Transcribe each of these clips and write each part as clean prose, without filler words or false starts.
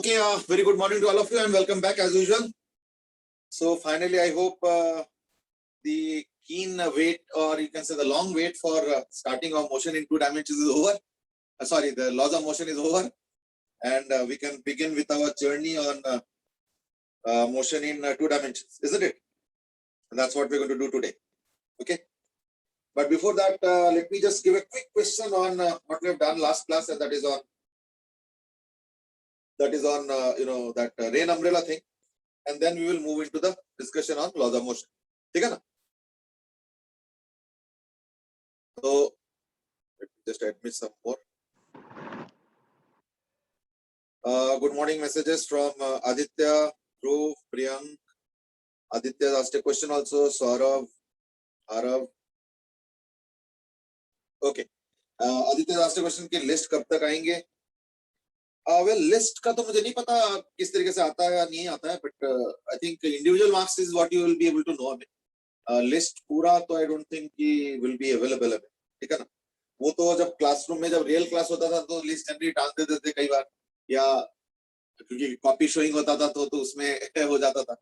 Okay, very good morning to all of you and welcome back as usual. So finally, I hope the keen wait, or you can say the long wait for starting of motion in 2 dimensions is over. Sorry, the laws of motion is over, and we can begin with our journey on motion in 2 dimensions, isn't it? And that's what we're going to do today. Okay. But before that, let me just give a quick question on what we have done last class, and that is on that rain umbrella thing, and then we will move into the discussion on laws of motion. ठीक है ना? So let me just admit some more. Good morning messages from Aditya, Dhruv, Priyank. Aditya asked a question also. Saurav, Arav. Okay. Aditya asked a question कि list कब तक आएंगे? Well, list का तो मुझे नहीं पता किस तरीके से आता है या नहीं आता है, but I think individual marks is what you will be able to know. List पूरा तो I don't think कि will be available है, ठीक है ना? वो तो जब क्लासरूम में जब रियल क्लास होता था तो लिस्ट जनरली टांग देते थे कई बार, या क्योंकि कॉपी शोइंग होता था तो उसमें हो जाता था.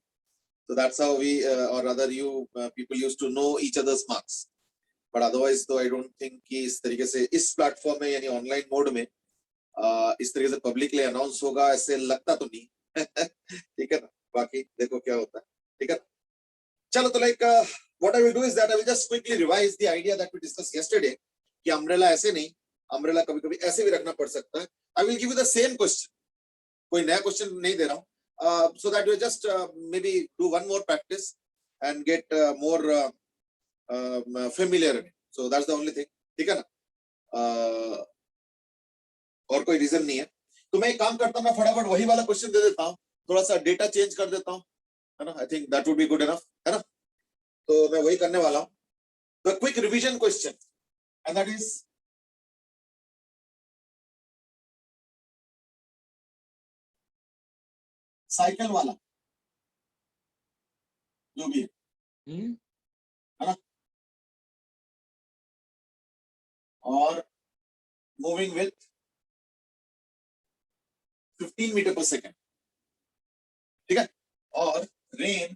So that's how we or rather you people used to know each other's marks. But otherwise तो I don't think कि इस तरीके से इस प्लेटफॉर्म में यानी ऑनलाइन मोड में इस तरीके से पब्लिकली अनाउंस होगा ऐसे लगता तो नहीं. ठीक है ना? बाकी देखो क्या होता है. ठीक है. चलो तो like what I will do is that I will just quickly revise the idea that we discussed yesterday कि अम्ब्रेला ऐसे नहीं, अम्ब्रेला कभी-कभी ऐसे भी रखना पड़ सकता है. I will give you the same question. कोई नया क्वेश्चन नहीं दे रहा हूँ. So that you just maybe do one more practice and get more familiar in it. So that's the only thing. ठीक है ना? और कोई रीजन नहीं है. तो मैं एक काम करता हूँ, मैं फटाफट वही वाला क्वेश्चन दे देता हूँ, थोड़ा सा डेटा चेंज कर देता हूँ, है ना? I think that would be good enough, है ना? तो मैं वही करने वाला हूँ. तो quick revision question, and that is cycle वाला जो भी है ना? और मूविंग विथ 15 मीटर पर सेकेंड, ठीक है? और रेन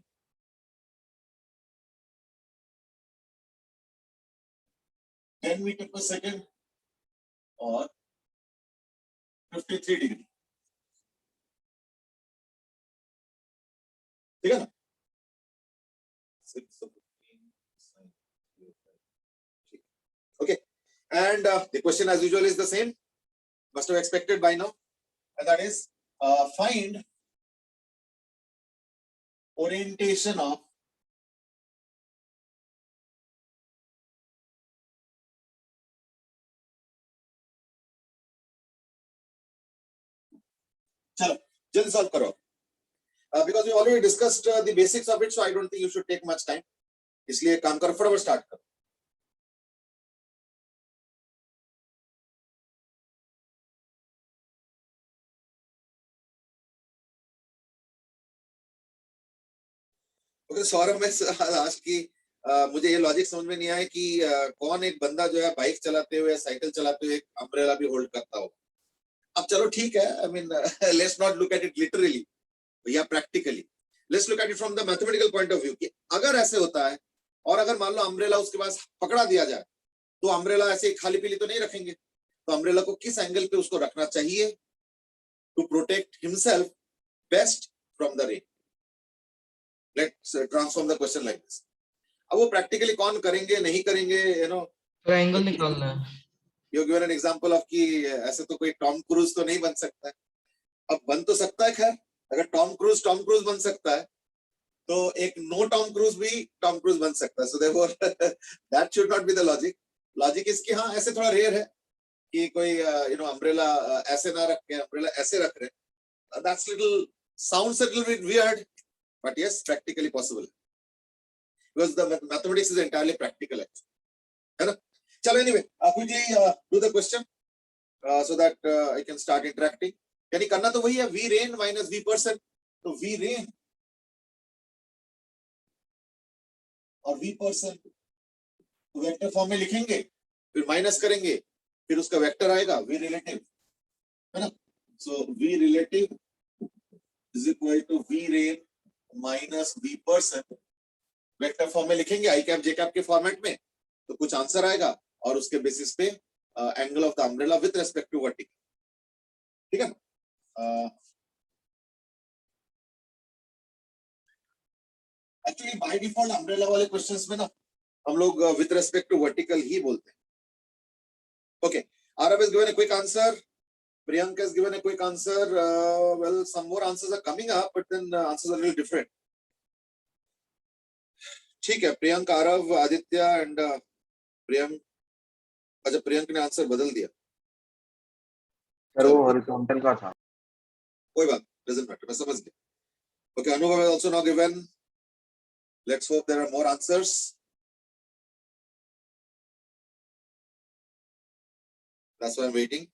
10 मीटर पर सेकेंड और 53 डिग्री, ठीक है ना? Okay, and the question as usual is the same, must have expected by now, and that is find orientation of चलो जल्दी सॉल्व करो, because we already discussed the basics of it, so I don't think you should take much time. इसलिए काम करो, फटाफट start करो. Okay, Saurabh में आज की मुझे ये लॉजिक समझ में नहीं आया कि कौन एक बंदा जो है बाइक चलाते हुए साइकिल चलाते हुए एक अम्ब्रेला भी होल्ड करता हो. अब चलो ठीक है, I mean let's not look at it literally या practically, let's look at it from the mathematical point of view कि अगर ऐसे होता है और अगर मान लो अम्ब्रेला उसके पास पकड़ा दिया जाए तो अम्ब्रेला ऐसे खाली पीली तो नहीं रखेंगे. तो अम्ब्रेला को किस एंगल पे उसको रखना चाहिए to protect himself best from the rain? Let's transform the question like this. अब वो प्रैक्टिकली कौन करेंगे नहीं करेंगे, यू नो, एंगल निकालना है. You given an example of कि ऐसे तो कोई टॉम क्रूज तो नहीं बन सकता है. अब बन तो सकता है, खैर अगर टॉम क्रूज बन सकता है तो एक नो टॉम क्रूज भी टॉम क्रूज बन सकता है. So therefore that should not be the logic. Logic इसकी हाँ ऐसे थोड़ा रेयर है कि कोई यू नो अम्ब्रेला ऐसे ना रख के अम्ब्रेला ऐसे रख रहे. That's little sounds a little bit weird, but yes practically possible because the mathematics is entirely practical actually, है ना? चलो anyway, quickly do the question so that I can start interacting. यानी करना तो वही है, v rain minus v percent. तो v rain और v percent वेक्टर फॉर्म में लिखेंगे, फिर माइनस करेंगे, फिर उसका वेक्टर आएगा v relative, है ना? So v relative is equal to v rain minus v person, vector form में लिखेंगे i cap j cap k format में, तो कुछ आंसर आएगा और उसके बेसिस पे angle of the umbrella with respect to vertical, ठीक है ना। एक्चुअली बाय डिफॉल्ट अम्ब्रेला वाले क्वेश्चंस में ना हम लोग विद रेस्पेक्ट टू वर्टिकल ही बोलते हैं। Okay, Aarav is given a quick answer, Priyanka has given a quick answer. Well, some more answers are coming up, but then answers are really different. ठीक है, प्रियंक, आरव, आदित्य एंड प्रियंक। अच्छा, प्रियंक ने आंसर बदल दिया sir, वो हॉरिजॉन्टल का था। कोई बात, डजंट मैटर, मैं समझ गया। ओके, अनुभव has also now given. Let's hope there are more answers. That's why I'm waiting.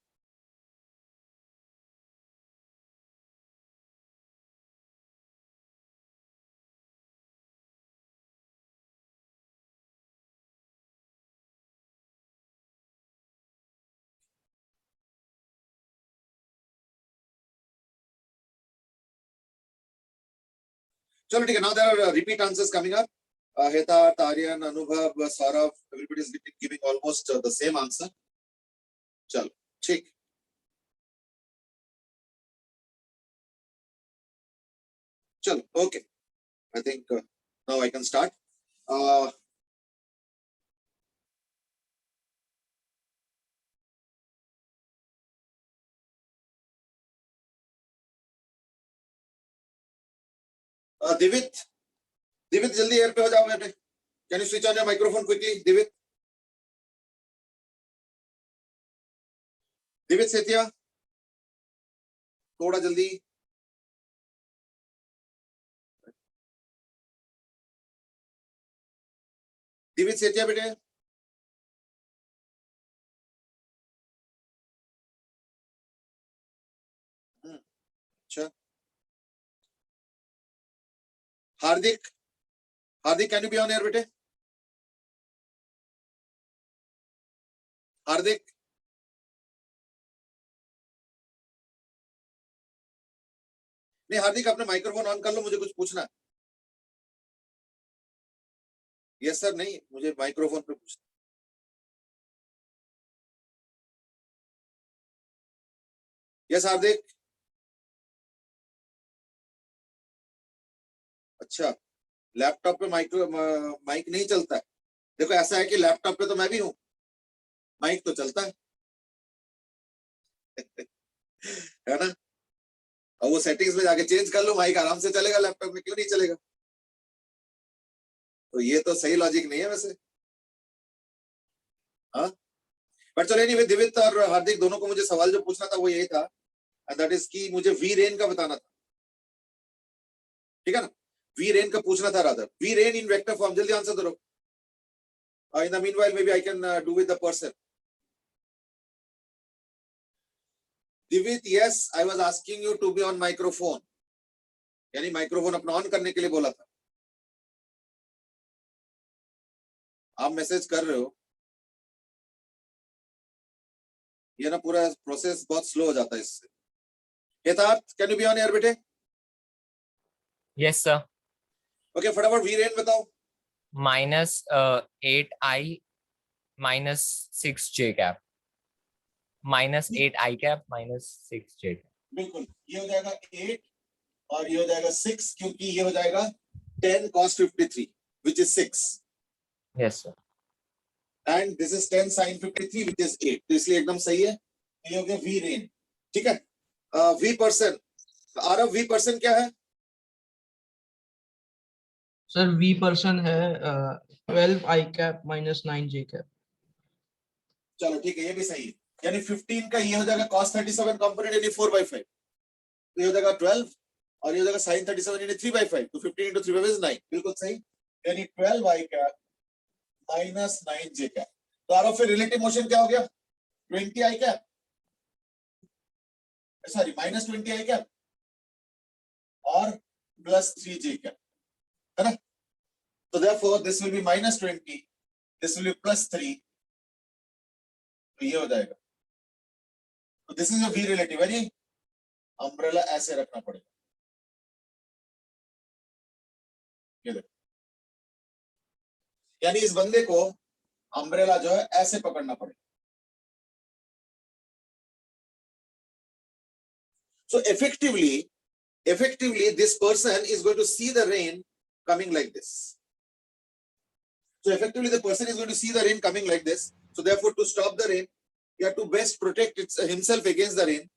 चलो ठीक है, now there are repeat answers coming up. Heta, Taryan, Anubhav, Saurav, everybody is giving almost the same answer. चलो ठीक, चलो okay. I think now I can start. दिवित, दिवित जल्दी air पे हो जाओ बेटे। Can you switch on your microphone quickly Divit? Divit Setia, थोड़ा जल्दी। दिवित सेतिया बेटे। अच्छा, Hardik, Hardik can you be on air बेटे? हार्दिक, नहीं हार्दिक, अपने माइक्रोफोन ऑन कर लो, मुझे कुछ पूछना है। यस सर, नहीं मुझे माइक्रोफोन पे पूछना। यस हार्दिक। अच्छा, लैपटॉप पे माइक नहीं चलता है। देखो ऐसा है कि लैपटॉप पे तो मैं भी हूं, माइक तो चलता है है ना। और वो सेटिंग्स में जाके चेंज कर लो, माइक आराम से चलेगा, लैपटॉप में क्यों नहीं चलेगा? तो ये तो सही लॉजिक नहीं है वैसे। हाँ, बट चलो एनीवे, दिवित और हार्दिक दोनों को मुझे सवाल जो पूछना था वो यही था, एंड दैट इज कि मुझे वी रेन का बताना था, ठीक है ना। वी रेन का पूछना था, rather v rain in vector form. जल्दी आंसर करो। In the meanwhile maybe I can do with the person. Divit, yes I was asking you to be on microphone, यानी माइक्रोफोन अपना ऑन करने के लिए बोला था। आप मैसेज कर रहे हो, ये ना पूरा प्रोसेस बहुत स्लो हो जाता है इससे। Yatharth, can you be on air बेटे? Yes sir. ओके, फटाफट वी रेन बताओ। -8i -6j cap, -8i cap -6j cap. बिल्कुल, ये हो जाएगा 8 और ये हो जाएगा 6, क्योंकि ये हो जाएगा 10 cos 53 which is 6, yes sir. and this is 10 sin 53 which is 8, तो इसलिए एकदम सही है। ये हो गया वी रेन, ठीक है। V person, Aarav v person क्या है? सर वी पर्सन है 12i कैप -9j कैप। चलो ठीक है, ये भी सही है, यानी 15 का ये हो जाएगा cos 37 कंपोनेंट यानी 4/5, तो ये हो जाएगा 12 और ये हो जाएगा sin 37 यानी 3/5, तो 15 into 3/5 is 9, बिल्कुल सही, यानी 12i कैप -9j कैप। तो आरव फिर रिलेटिव मोशन क्या हो गया? 20i cap, sorry -20i cap और +3j कैप, है ना। तो therefore this will be -20, this will be +3, तो ये हो जाएगा। तो this is a v relative, है नहीं, अम्ब्रेला ऐसे रखना पड़ेगा, ये देखो, यानी इस बंदे को अम्ब्रेला जो है ऐसे पकड़ना पड़ेगा। So effectively this person is going to see the rain coming like this. So effectively the person is going to see the rain coming like this. So therefore to stop the rain, he has to best protect himself against the rain.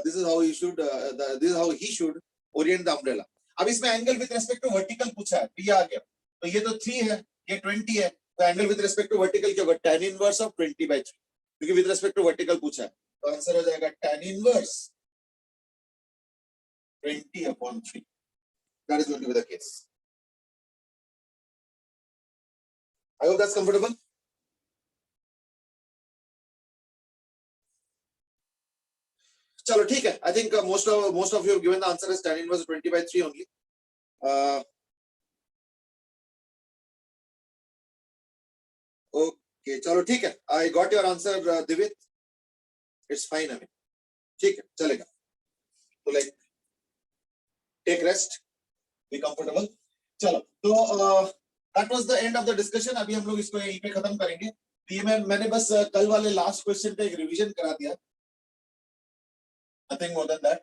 This is how he should orient the umbrella. अब इसमें angle with respect to vertical पूछा है, ये आ गया, तो ये तो 3 है, ये 20 है, तो angle with respect to vertical क्या होगा, tan इनवर्स ऑफ 20/3, क्योंकि विद रिस्पेक्ट टू वर्टिकल पूछा है, तो आंसर हो जाएगा tan inverse 20/3. That is going to be the case. I hope that's comfortable. चलो ठीक है, I think most of you have given the answer as tan inverse 20/3 only. Okay, चलो ठीक है, I got your answer, Divit. It's fine, I mean, ठीक है, चलेगा. तो like take rest, be comfortable. चलो, तो that was the end of the discussion. अभी हम लोग इसको यहीं पे खत्म करेंगे. ये मैंने बस कल वाले लास्ट क्वेश्चन का एक रिवीजन करा दिया. Nothing more than that.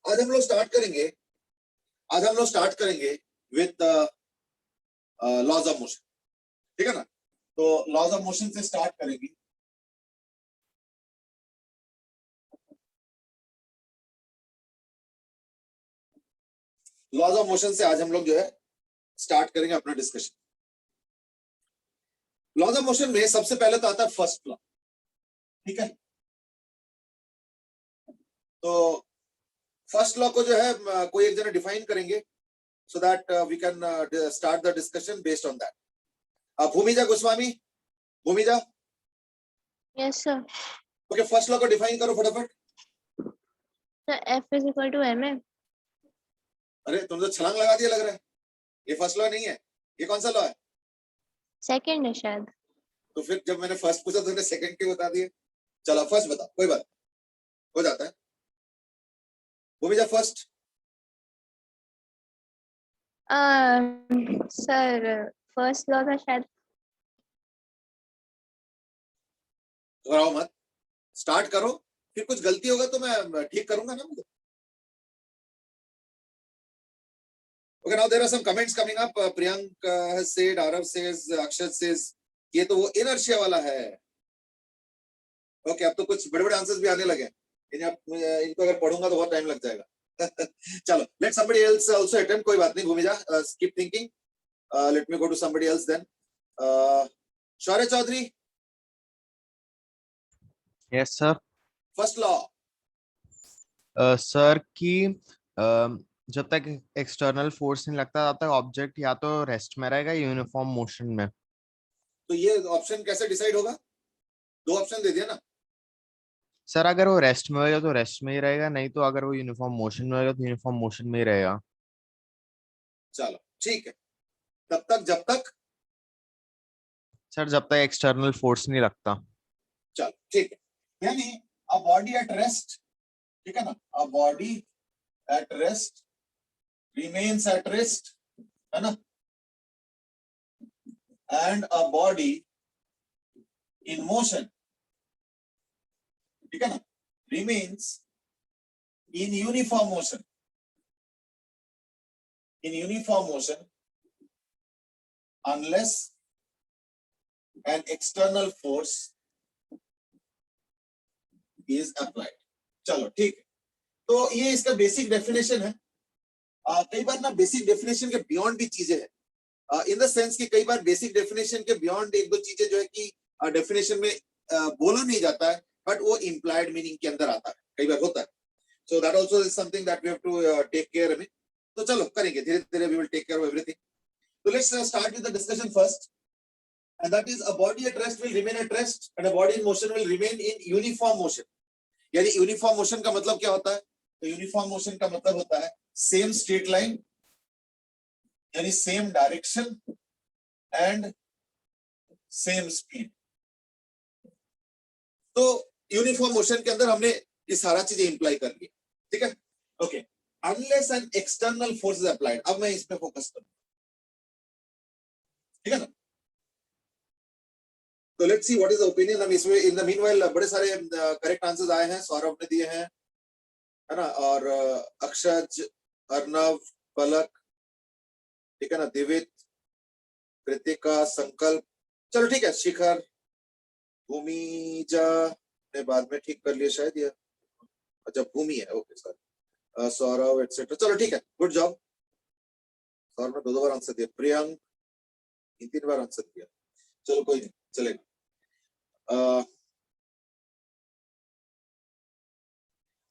आज हम लोग स्टार्ट करेंगे with laws of motion. ठीक है ना? तो laws of motion से स्टार्ट करेंगे. लॉज ऑफ मोशन से आज हम लोग जो है स्टार्ट करेंगे अपना डिस्कशन. लॉज ऑफ मोशन में सबसे पहले तो आता है फर्स्ट लॉ. ठीक है, तो फर्स्ट लॉ को जो है कोई एक जना डिफाइन करेंगे, so that we can start the discussion based on that. Bhumija Goswami, Bhumija. Yes sir. Okay, first law को डिफाइन करो फटाफट. Sir F is equal to ma. अरे तुम तो छलांग लगा दिया लग रहा है. ये फर्स्ट लॉ नहीं है, ये कौन सा लॉ है? सेकंड है शायद. तो फिर जब मैंने फर्स्ट पूछा तो तुमने सेकंड के बता दिए. चलो फर्स्ट बता, कोई बात हो जाता है. Bhumija first. Sir first law था शायद. घबराओ मत, स्टार्ट करो, फिर कुछ गलती होगा तो मैं ठीक करूंगा ना. Okay, now there are some comments coming up. Priyank has said, Arav says, Akshat says, ये तो वो inertia वाला है. Okay, अब तो कुछ बड़े-बड़े आंसर्स भी आने लगे. इनको अगर पढ़ूंगा तो बहुत टाइम लग जाएगा. चलो, let somebody else also attempt. कोई बात नहीं Bhumija, keep thinking. Let me go to somebody else then. Shaurya Chaudhary. Yes sir. First law. Sir की जब तक एक्सटर्नल फोर्स नहीं लगता तब तक ऑब्जेक्ट या तो रेस्ट में रहेगा यूनिफॉर्म मोशन में. तो ये ऑप्शन कैसे डिसाइड होगा? 2 ऑप्शन दे दिया ना. सर अगर वो रेस्ट में होगा तो रेस्ट में ही रहेगा, नहीं तो अगर वो यूनिफॉर्म मोशन में होगा तो यूनिफॉर्म मोशन में ही रहेगा. चलो ठीक है, तब तक जब तक सर जब तक एक्सटर्नल फोर्स नहीं लगता. चलो ठीक है, यानी अ बॉडी एट रेस्ट, ठीक है ना, अ body at rest remains at rest, है ना, and a body in motion, ठीक है ना, remains in uniform motion, unless an external force is applied. चलो ठीक है, तो ये इसका बेसिक डेफिनेशन है. कई बार ना बेसिक डेफिनेशन के बियॉन्ड भी चीजें हैं, इन द सेंस कि कई बार बेसिक डेफिनेशन के बियॉन्ड एक दो चीजें जो है कि डेफिनेशन में बोला नहीं जाता है, बट वो इम्प्लाइड मीनिंग के अंदर आता है, कई बार होता है. So that also is something that we have to take care में. तो चलो करेंगे धीरे धीरे, we will take care of everything. तो let's start with the discussion first, and that is a body at rest will remain at rest and a body in motion will remain in uniform motion. यानी uniform motion का मतलब क्या होता है? तो uniform motion का मतलब होता है सेम स्ट्रेट लाइन, यानी same direction and same speed. तो यूनिफॉर्म मोशन के अंदर हमने ये सारा चीजें इंप्लाई कर ली. ठीक है, okay. unless an external force is applied. अब मैं इसमें फोकस करूँ, ठीक है ना? तो let's see what is the opinion. हम इसमें इन द मीनवाइल बड़े सारे करेक्ट आंसर्स आए हैं. सौरभ ने दिए हैं, है ना, और अक्षज, अर्नव, पलक, ठीक है ना, दिवित, कृतिका, संकल्प. चलो ठीक है. शिखर, भूमिजा ने बाद में ठीक कर लिया शायद. ये अच्छा भूमि है, ओके सॉरी. सौरभ एटसेट्रा. चलो ठीक है, गुड जॉब. सौरभ ने दो बार आंसर दिया, प्रियंक 3 बार आंसर दिया. चलो कोई नहीं, चलेगा.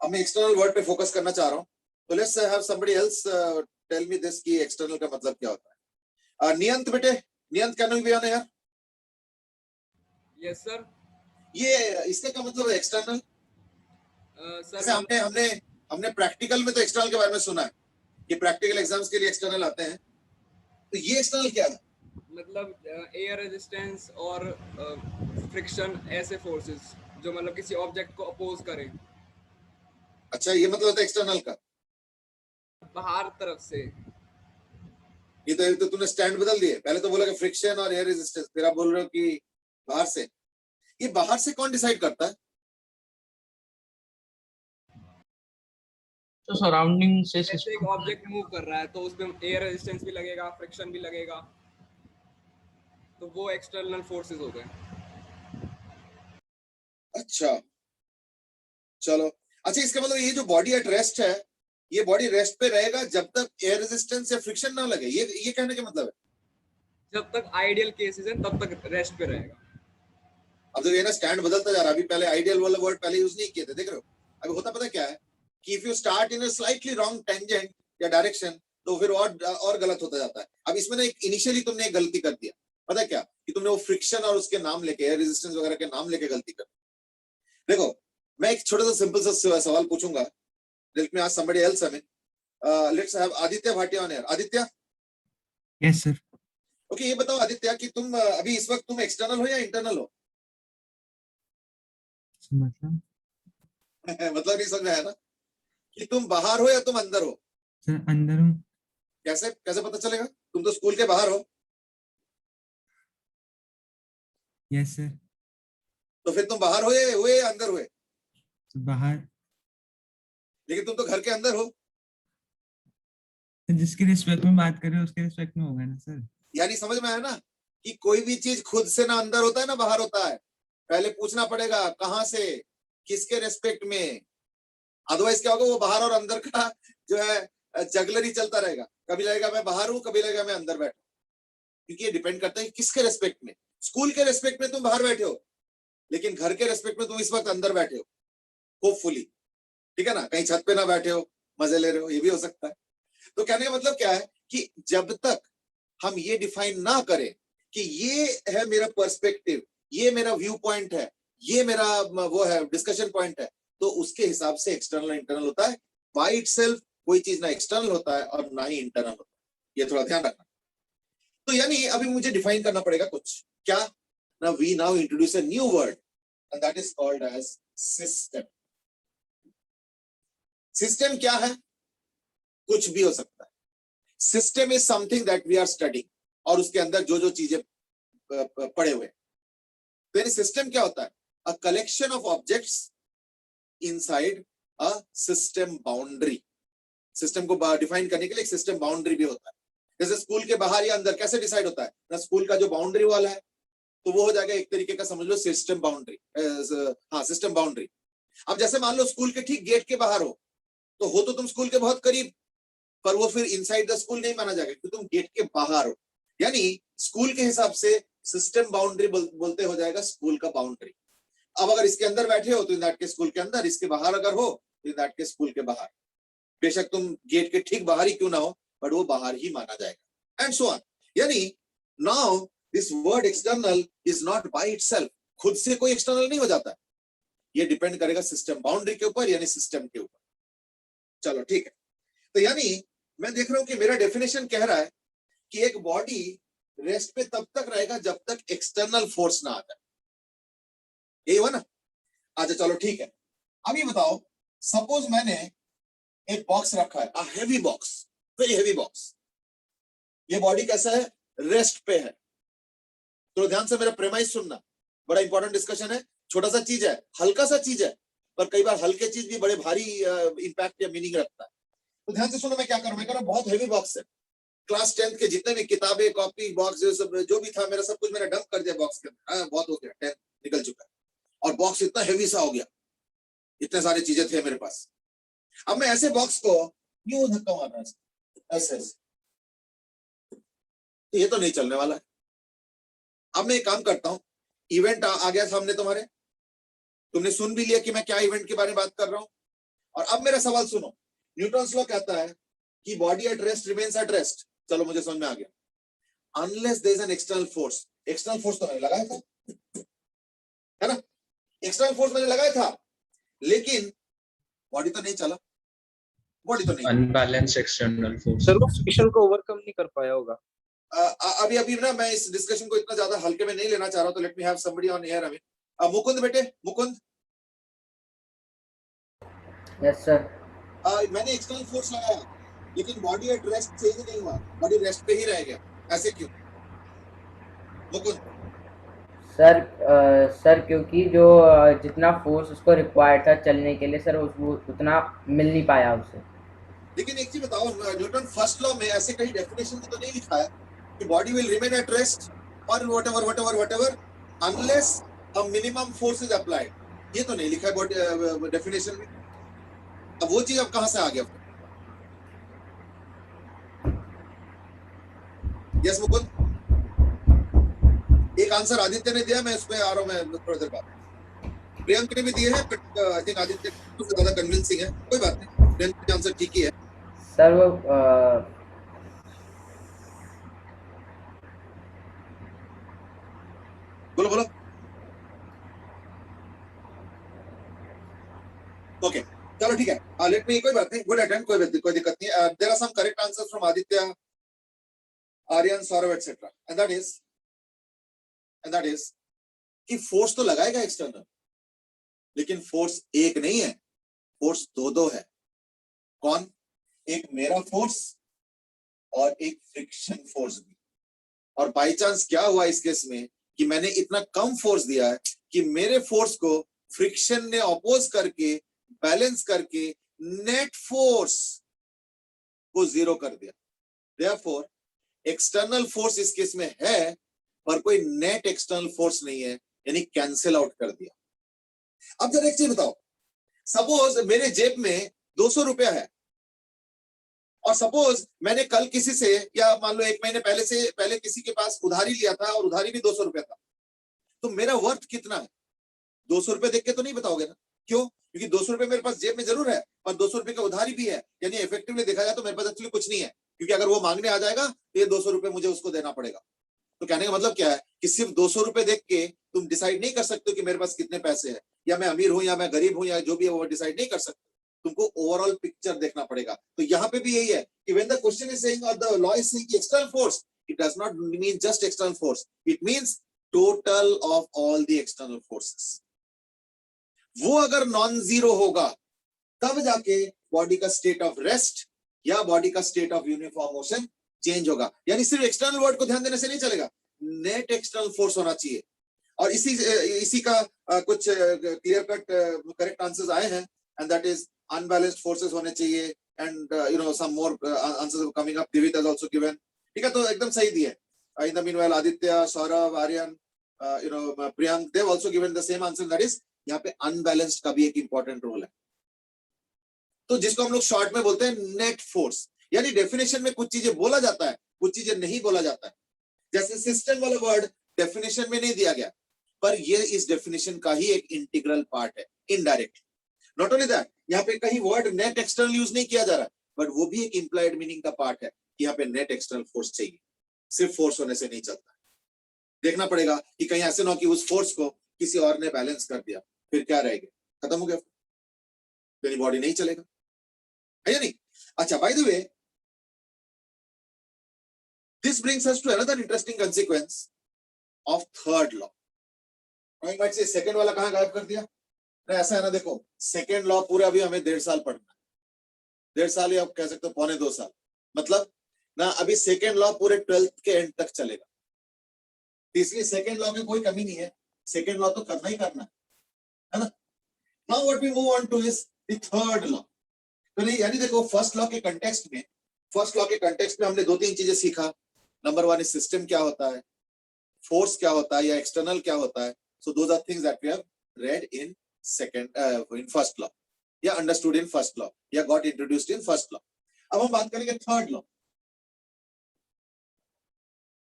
अब मैं एक्सटर्नल वर्ड पे फोकस करना चाह रहा हूँ. तो let's have somebody else tell me this कि एक्सटर्नल का मतलब क्या होता है. नियंत बेटे, Niyant can you be on air? Yes sir. ये इसका क्या मतलब है एक्सटर्नल? सर जैसे हमने प्रैक्टिकल में तो एक्सटर्नल के बारे में सुना है कि प्रैक्टिकल एग्जाम्स के लिए एक्सटर्नल आते हैं. तो ये एक्सटर्नल क्या है? मतलब एयर रेजिस्टेंस और फ्रिक्शन ऐसे फोर्सेस जो मतलब किसी ऑब्जेक्ट को अपोज करें अच्छा, ये मतलब होता है एक्सटर्नल का. बाहर तरफ से. ये तो तूने स्टैंड बदल दिए. पहले तो बोला कि फ्रिक्शन और एयर रेजिस्टेंस, फिर आप बोल रहे हो कि बाहर से. ये बाहर से कौन डिसाइड करता है? तो सराउंडिंग से जैसे एक सिस्टम. ऑब्जेक्ट मूव कर रहा है तो उसमें एयर रेजिस्टेंस भी लगेगा, फ्रिक्शन भी लगेगा, तो वो एक्सटर्नल फोर्सेस हो गए. अच्छा चलो. अच्छा, इसका मतलब ये जो बॉडी एट रेस्ट है, ये बॉडी रेस्ट पे रहेगा जब तक एयर रेजिस्टेंस या फ्रिक्शन ना लगे. ये कहने का मतलब है. जब तक आइडियल केसेस हैं तब तक रेस्ट पे रहेगा. अब तो ये ना स्टैंड बदलता जा रहा है. अभी पहले आइडियल वाला वर्ड पहले यूज नहीं किए थे, देख रहे हो. अभी होता पता क्या है कि if you start in a slightly wrong tangent या डायरेक्शन तो फिर और गलत होता जाता है. अब इसमें ना एक इनिशियली तुमने एक गलती कर दिया. पता क्या कि तुमने वो फ्रिक्शन और उसके नाम लेके, एयर रेजिस्टेंस वगैरह के नाम लेके गलती कर. देखो, मैं एक छोटा सा सिंपल सा सवाल पूछूंगा. Let me ask somebody else. I mean let's have Aditya Bhatia on air. Aditya. Yes sir. Okay, ये बताओ आदित्य कि तुम अभी इस वक्त तुम एक्सटर्नल हो या इंटरनल हो? मतलब मतलब नहीं समझ में आया ना कि तुम बाहर हो या तुम अंदर हो? सर अंदर हूँ. कैसे कैसे पता चलेगा? तुम तो स्कूल के बाहर हो. Yes sir. तो फिर तुम बाहर हुए या अंदर हुए? तो बाहर. लेकिन तुम तो घर के अंदर हो. तो जिसके रिस्पेक्ट में बात कर रहे हो उसके रिस्पेक्ट में होगा ना सर. यानी समझ में आया ना कि कोई भी चीज खुद से ना अंदर होता है ना बाहर होता है. पहले पूछना पड़ेगा कहां से, किसके रेस्पेक्ट में. अदरवाइज क्या होगा, वो बाहर और अंदर का जो है जगलरी चलता रहेगा. कभी लगेगा मैं बाहर हूं, कभी लगेगा मैं अंदर बैठा. क्योंकि ये डिपेंड करता है किसके रेस्पेक्ट में. स्कूल के रेस्पेक्ट में तुम बाहर बैठे हो, लेकिन घर के रेस्पेक्ट में तुम इस वक्त अंदर बैठे हो, होपफुली. ठीक है ना, कहीं छत पे ना बैठे हो, मजे ले रहे हो, ये भी हो सकता है. तो कहने का मतलब क्या है कि जब तक हम ये डिफाइन ना करें कि ये है मेरा पर्सपेक्टिव, ये मेरा व्यू पॉइंट है, ये मेरा वो है डिस्कशन पॉइंट है, तो उसके हिसाब से एक्सटर्नल इंटरनल होता है. बाय इटसेल्फ कोई चीज ना एक्सटर्नल होता है और ना ही इंटरनल होता है. ये थोड़ा ध्यान रखना. तो यानी अभी मुझे डिफाइन करना पड़ेगा कुछ. क्या? ना we now introduce a new word and that is called as system. System क्या है? कुछ भी हो सकता है. System is something that we are studying, और उसके अंदर जो जो चीजें पड़े हुए. तो यानी सिस्टम क्या होता है? अ collection of objects inside a system boundary. System को डिफाइन करने के लिए एक सिस्टम बाउंड्री भी होता है. जैसे स्कूल के बाहर या अंदर कैसे डिसाइड होता है ना, स्कूल का जो बाउंड्री वाल है तो वो हो जाएगा एक तरीके का, समझ लो सिस्टम बाउंड्री. हाँ, सिस्टम बाउंड्री. अब जैसे मान लो स्कूल के ठीक गेट के बाहर हो तो तुम स्कूल के बहुत करीब, पर वो फिर इनसाइड द स्कूल नहीं माना जाएगा क्योंकि तुम गेट के बाहर हो. यानी स्कूल के हिसाब से सिस्टम बाउंड्री बोलते हो जाएगा स्कूल का बाउंड्री. अब अगर इसके अंदर बैठे हो तो इन दैट के स्कूल के अंदर, इसके बाहर अगर हो तो इन दैट के स्कूल के बाहर. बेशक तुम गेट के ठीक बाहर ही क्यों ना हो, बट वो बाहर ही माना जाएगा. And so on. यानी now this word external is not by itself. खुद से कोई एक्सटर्नल नहीं हो जाता. ये डिपेंड करेगा सिस्टम बाउंड्री के ऊपर, यानी सिस्टम के ऊपर. चलो ठीक है. तो यानी मैं देख रहा हूं कि मेरा डेफिनेशन कह रहा है कि एक बॉडी रेस्ट पे तब तक रहेगा जब तक एक्सटर्नल फोर्स ना आ जाए. यही हुआ ना? अच्छा चलो ठीक है. अब ये बताओ, सपोज मैंने एक बॉक्स रखा है, a heavy box, very heavy box. ये बॉडी कैसा है, रेस्ट पे है। तो ध्यान से मेरा प्रेमाइस सुनना, बड़ा इंपॉर्टेंट डिस्कशन है। छोटा सा चीज है, हल्का सा चीज है, पर कई बार हल्के चीज भी बड़े भारी इंपैक्ट या मीनिंग रखता है। तो ध्यान से सुनो, मैं क्या करूं, मैं कह रहा हूं बहुत हेवी बॉक्स है। क्लास 10th के जितने भी किताबें, कॉपी, बॉक्स, जो भी था मेरा, सब कुछ मैंने डंप कर दिया बॉक्स के अंदर। बहुत हो गया, 10th निकल चुका है और बॉक्स इतना हेवी सा हो गया, इतने सारी चीजें थे मेरे पास। अब मैं ऐसे बॉक्स को यूं धक्का मार रहा हूं ऐसे, तो ये तो नहीं चलने वाला है। अब मैं एक काम करता हूं, इवेंट आ गया सामने तुम्हारे, तुमने सुन भी लिया कि मैं क्या इवेंट के बारे में बात कर रहा हूं। और अब मेरा सवाल सुनो, न्यूटन्स लॉ कहता है कि body at rest remains at rest. चलो मुझे समझ में आ गया। Unless there is an external force, external force तो मैंने लगाया था, है ना, एक्सटर्नल फोर्स मैंने लगाया था, लेकिन बॉडी तो नहीं चला, बॉडी तो नहीं, अनबैलेंस एक्सटर्नल फोर्स। सर वो फ्रिक्शन को ओवरकम नहीं कर पाया होगा। अभी ना मैं इस डिस्कशन को इतना ज्यादा हल्के में नहीं लेना चाह रहा हूं, तो let me have somebody on air. अभी मुकुंद बेटे, मुकुंद। Yes sir. मैंने एक्सटर्नल फोर्स लगाया, लेकिन बॉडी एट रेस्ट चेंज नहीं हुआ, बॉडी रेस्ट पे ही रह गया, ऐसे क्यों मुकुंद? सर क्योंकि जो जितना फोर्स उसको रिक्वायर्ड था चलने के लिए सर, वो उतना मिल नहीं पाया उसे। लेकिन एक चीज बताओ, न्यूटन फर्स्ट लॉ में ऐसे कहीं डेफिनेशन तो नहीं लिखा है कि body will remain at rest और whatever unless a minimum force is applied? ये तो नहीं लिखा है बॉडी डेफिनेशन में। अब वो चीज अब कहां से आ गया? यस मुकुंद, एक आंसर आदित्य ने दिया, मैं उस पे आ रहा हूं, मैं थोड़ी देर बाद। प्रियंक ने भी दिए हैं, बट आई थिंक आदित्य से ज्यादा कन्विंसिंग है। कोई बात नहीं, प्रियंक का आंसर ठीक ही है। सर वो बोलो बोलो। ओके चलो ठीक है, लेट मी, कोई बात नहीं, गुड अटेम्प्ट, कोई दिक्कत नहीं। There are some correct answers from Aditya, Aryan, Saurabh etcetera, and that is कि फोर्स तो लगाएगा एक्सटर्नल, लेकिन फोर्स एक नहीं है, फोर्स दो है। कौन? एक मेरा फोर्स और एक फ्रिक्शन फोर्स भी। और बाय चांस क्या हुआ इस केस में कि मैंने इतना कम फोर्स दिया है कि मेरे फोर्स को फ्रिक्शन ने अपोज करके, बैलेंस करके नेट फोर्स को जीरो कर दिया। देयरफॉर एक्सटर्नल फोर्स इस केस में है, पर कोई नेट एक्सटर्नल फोर्स नहीं है, यानी कैंसिल आउट कर दिया। अब जरा एक चीज बताओ, सपोज मेरे जेब में 200 रुपया है, और सपोज मैंने कल किसी से, या मान लो 1 महीने पहले किसी के पास उधारी लिया था, और उधारी भी 200 रुपया था, तो मेरा वर्थ कितना है? 200 रुपए देख के तो नहीं बताओगे ना, क्यों? क्योंकि 200 रुपए मेरे पास जेब में जरूर है, पर 200 रुपए का उधारी भी है, यानी इफेक्टिवली देखा जाए तो मेरे पास एक्चुअली कुछ नहीं है, क्योंकि अगर वो मांगने आ जाएगा तो ये 200 रुपए मुझे उसको देना पड़ेगा। तो कहने का मतलब क्या है कि सिर्फ 200 रुपए देख के तुम डिसाइड नहीं कर सकते कि मेरे पास कितने पैसे हैं, या मैं अमीर हूं या मैं गरीब हूं, या जो भी है वो डिसाइड नहीं कर सकते। तुमको ओवरऑल पिक्चर देखना पड़ेगा। तो यहाँ पे भी यही है कि when the question is saying और the law is saying external force, it does not mean just external force, it means total of all the external forces. वो अगर नॉन जीरो होगा, तब जाके बॉडी का स्टेट ऑफ रेस्ट या body का state of uniform motion change होगा। यानी सिर्फ एक्सटर्नल वर्ड को ध्यान देने से नहीं चलेगा, नेट एक्सटर्नल फोर्स होना चाहिए। और इसी का कुछ क्लियर कट करेक्ट आंसर्स आए हैं, and that is unbalanced forces होने चाहिए, and you know some more answers coming up, Divit has also given. ठीक है, तो एकदम सही दिए। In the meanwhile Aditya, Saurabh, Aryan, you know Priyank, they have also given the same answer, that is यहाँ पे अनबैलेंस्ड का भी एक इंपॉर्टेंट रोल है। तो जिसको हम लोग शॉर्ट में बोलते हैं नेट फोर्स, यानी डेफिनेशन में कुछ चीजें बोला जाता है, कुछ चीजें नहीं बोला जाता है। जैसे सिस्टम वाला वर्ड डेफिनेशन में नहीं दिया गया, पर ये इस डेफिनेशन का ही एक इंटीग्रल पार्ट है, इनडायरेक्ट। नॉट ओनली दैट, यहाँ पे कहीं वर्ड नेट एक्सटर्नल यूज नहीं किया जा रहा, बट वो भी एक इंप्लाइड मीनिंग का पार्ट है कि यहाँ पे नेट एक्सटर्नल फोर्स चाहिए, सिर्फ फोर्स होने से नहीं चलता। देखना पड़ेगा कि कहीं ऐसे ना हो कि उस फोर्स को किसी और ने बैलेंस कर दिया, फिर क्या रहेगा? खत्म हो गया, तेरी बॉडी नहीं चलेगा, है या नहीं? अच्छा, by the way, this brings us to another interesting consequence of third law. I might say second वाला कहाँ गायब कर दिया? नहीं, ऐसा है ना, देखो सेकेंड लॉ पूरा अभी हमें 1.5 साल पढ़ना है, 1.5 साल या आप कह सकते हो 1.25 साल, मतलब ना अभी सेकेंड लॉ पूरे 12th के एंड तक चलेगा, इसलिए सेकेंड लॉ में कोई कमी नहीं है, सेकेंड लॉ तो करना ही करना है ना। Now what we move on to is the third law. तो नहीं यानी देखो फर्स्ट लॉ के कंटेक्स्ट में हमने 2-3 चीजें सीखा। नंबर 1 इज सिस्टम क्या होता है, फोर्स क्या होता है या एक्सटर्नल क्या होता है। So those are things that we have read in first law या understood in first law या got introduced in first law। अब हम बात करेंगे थर्ड लॉ।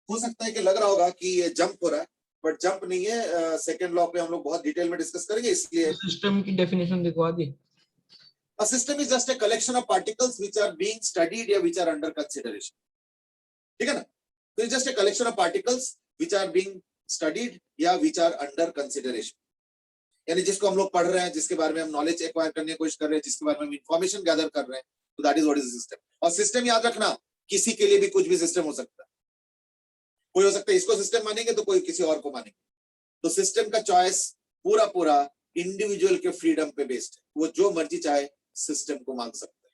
हो सकता है कि लग रहा होगा कि ये जंप हो रहा है, बट जंप नहीं है। सेकंड लॉ पे हम लोग बहुत डिटेल में डिस्कस करेंगे, इसलिए सिस्टम की डेफिनेशन दिखवा दी। a system is just a collection of particles which are being studied या which are under consideration, ठीक है ना। तो it's just a collection of particles which are being studied या which are under consideration, यानी जिसको हम लोग पढ़ रहे हैं, जिसके बारे में हम नॉलेज एक्वायर करने की कोशिश कर रहे हैं, जिसके बारे में हम इंफॉर्मेशन गैदर कर रहे हैं, तो that is what is system. और सिस्टम याद रखना, किसी के लिए भी कुछ भी सिस्टम हो सकता है। कोई हो सकता है इसको सिस्टम मानेंगे तो कोई किसी और को मानेंगे। तो सिस्टम का चॉइस पूरा इंडिविजुअल के फ्रीडम पे बेस्ड है, वो जो मर्जी चाहे सिस्टम को मान सकता है।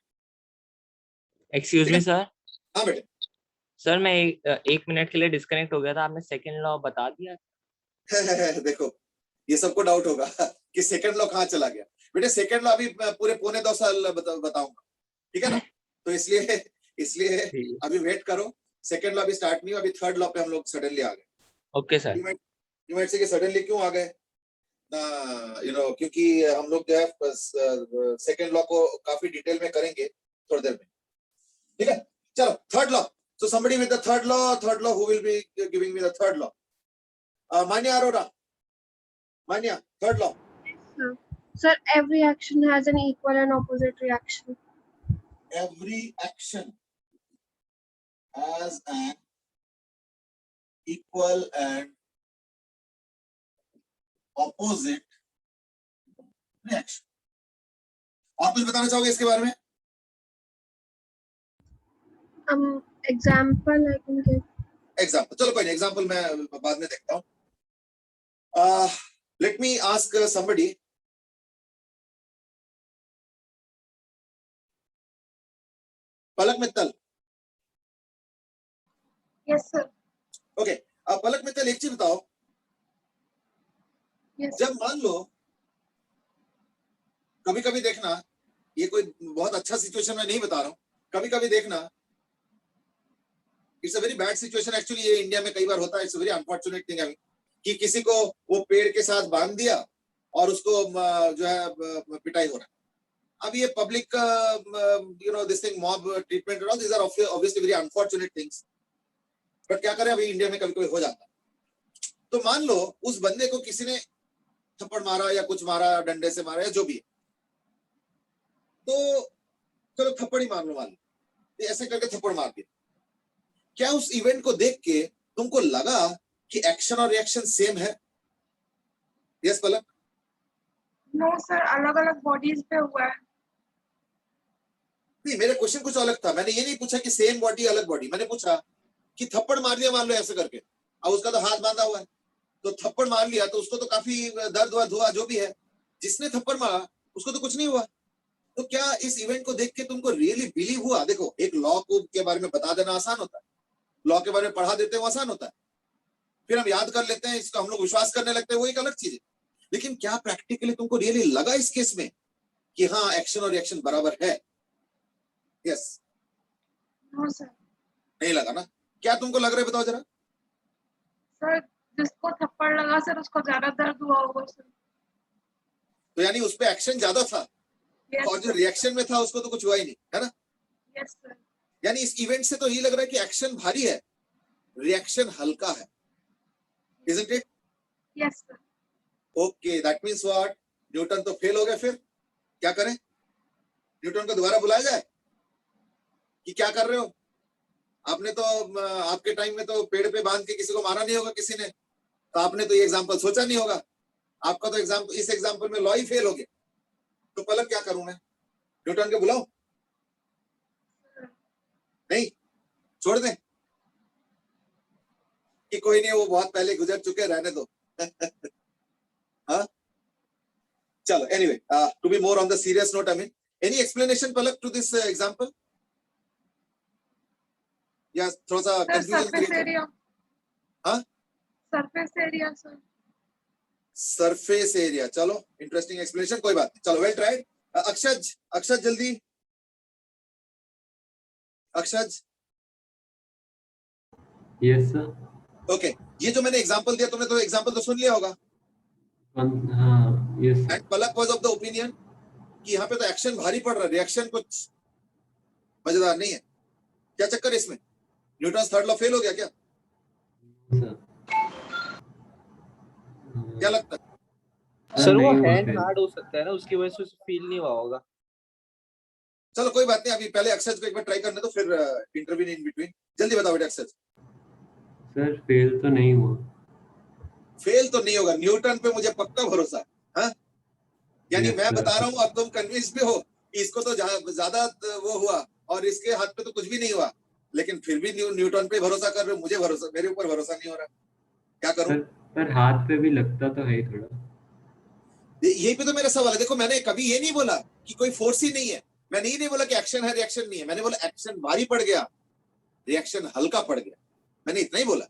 Excuse me sir. हाँ बेटे। सर मैं 1 मिनट के लिए डिस्कनेक्ट हो गया था, आपने सेकंड लॉ बता दिया। देखो ये सबको डाउट होगा कि सेकंड लॉ कहाँ चला गया। बेटे सेकंड लॉ अभी पूरे 1.25 साल बताऊंगा, ठीक है ना। तो इसलिए अभी वेट करो, सेकंड लॉ अभी स्टार्ट नहीं हुआ, अभी थर्ड लॉ पे हम लोग सडनली आ गए। Okay sir. You might say कि सडनली क्यों आ गए ना, क्योंकि हम लोग जो है सेकंड लॉ को काफी डिटेल में करेंगे थोड़ी देर में, ठीक है। चलो third law. So somebody with the third law who will be giving me the third law? Manya Arora. Manya, third law. Sir, every action has an equal and opposite reaction. Every action has an equal and opposite reaction. आप कुछ बताना चाहोगे इसके बारे में? Example I can give. Example, चलो कोई नहीं, example मैं बाद में देखता हूँ। Let me ask somebody. पलक मित्तल। Yes sir. Okay, अब पलक मित्तल एक चीज बताओ। Yes. जब मान लो कभी देखना, ये कोई बहुत अच्छा सिचुएशन में नहीं बता रहा हूँ, कभी देखना it's a very bad situation actually, ये इंडिया में कई बार होता है, it's a very unfortunate thing कि किसी को वो पेड़ के साथ बांध दिया और उसको जो है पिटाई हो रहा है। अब ये public this thing mob treatment और all these are obviously very unfortunate things, but क्या करें, अभी इंडिया में कभी हो जाता है। तो मान लो उस बंदे को किसी ने थप्पड़ मारा या कुछ मारा, डंडे से मारा या जो भी है, तो चलो थप्पड़ ही मान लो, ऐसे करके थप्पड़ मार दिया। क्या उस इवेंट को देख के तुमको लगा कि एक्शन और रिएक्शन सेम है? यस पलक। No sir, अलग अलग बॉडीज पे हुआ है। नहीं, मेरे क्वेश्चन कुछ अलग था। मैंने ये नहीं पूछा कि सेम बॉडी अलग बॉडी, मैंने पूछा कि थप्पड़ मार दिया मान लो ऐसे करके, अब उसका तो हाथ बांधा हुआ है, तो थप्पड़ मार लिया तो उसको तो काफी दर्द हुआ जो भी है, जिसने थप्पड़ मारा उसको तो कुछ नहीं हुआ। तो क्या इस इवेंट को देख के तुमको रियली बिलीव हुआ? देखो एक लॉ को के बारे में बता देना आसान होता है, लॉ के बारे में पढ़ा देते हैं वो आसान होता है, फिर हम याद कर लेते हैं, इसको हम लोग विश्वास करने लगते हैं, वो एक अलग चीज है। लेकिन क्या प्रैक्टिकली तुमको रियली लगा इस केस में कि हाँ एक्शन और रिएक्शन बराबर है? यस। No sir. नहीं लगा ना? क्या तुमको लग रहा है बताओ जरा। सर जिसको थप्पड़ लगा सर उसको ज्यादा दर्द हुआ होगा सर। तो यानी उस पे एक्शन ज्यादा था, Yes, और जो रिएक्शन में था उसको तो कुछ हुआ ही नहीं, है ना। yes sir. यानी इस इवेंट से तो ये लग रहा है कि एक्शन भारी है, रिएक्शन हल्का है, isn't it? Yes sir. Okay, that means what? Newton तो फेल हो गए, फिर क्या करें? न्यूटन को दोबारा बुलाया जाए कि क्या कर रहे हो? आपने तो आपके टाइम में तो पेड़ पे बांध के किसी को मारा नहीं होगा किसी ने, तो आपने तो ये एग्जांपल सोचा नहीं होगा, आपका तो एग्जांपल, इस एग्जांपल में लॉ ही फेल हो गया। तो पलक क्या करूं मैं? न्यूटन को बुलाऊं? नहीं, छोड़ दें कि कोई नहीं, वो बहुत पहले गुजर चुके, रहने दो। हाँ चलो, anyway, to be more on the serious note, any explanation Palak to this example? या थोड़ा सा sir confusion surface create? Area, हाँ, surface area sir. Surface area, चलो इंटरेस्टिंग एक्सप्लेनेशन, कोई बात नहीं, चलो वेल ट्राइड। अक्षज, अक्षज जल्दी, अक्षज। Yes sir. ओके, ये जो मैंने एग्जांपल दिया, तुमने तो एग्जांपल तो सुन लिया होगा। हाँ yes sir. And Palak was of the opinion कि यहाँ पे तो एक्शन भारी पड़ रहा है, रिएक्शन कुछ मजेदार नहीं है। क्या चक्कर है इसमें? न्यूटन थर्ड लॉ फेल हो गया क्या? सर क्या लगता है? सर वो नहीं हुआ हैंड fail। हार्ड हो सकता है ना, उसकी वजह से उसे फील नहीं हुआ होगा। चलो कोई बात नहीं, अभी पहले अक्षज को एक बार ट्राई करने दो, फिर इंटरव्यू इन बिटवीन। जल्दी बताओ बेटा अक्षज। सर फेल तो नहीं हुआ। फेल तो नहीं होगा, न्यूटन पे मुझे पक्का भरोसा है। हाँ, यानी Yes, मैं sir. बता रहा हूँ, अब तुम कन्विंस भी हो कि इसको तो ज्यादा वो हुआ और इसके हाथ पे तो कुछ भी नहीं हुआ, लेकिन फिर भी न्यूटन पे भरोसा कर रहे हो, मुझे भरोसा, मेरे ऊपर भरोसा नहीं हो रहा, क्या करूं? सर पर हाथ पे भी लगता तो है ही थोड़ा। यही पे तो मेरा सवाल है। देखो, मैंने कभी ये नहीं बोला कि कोई फोर्स ही नहीं है, मैंने ये नहीं बोला कि एक्शन है रिएक्शन नहीं है, मैंने बोला एक्शन भारी पड़ गया, रिएक्शन हल्का पड़ गया, मैंने इतना ही बोला।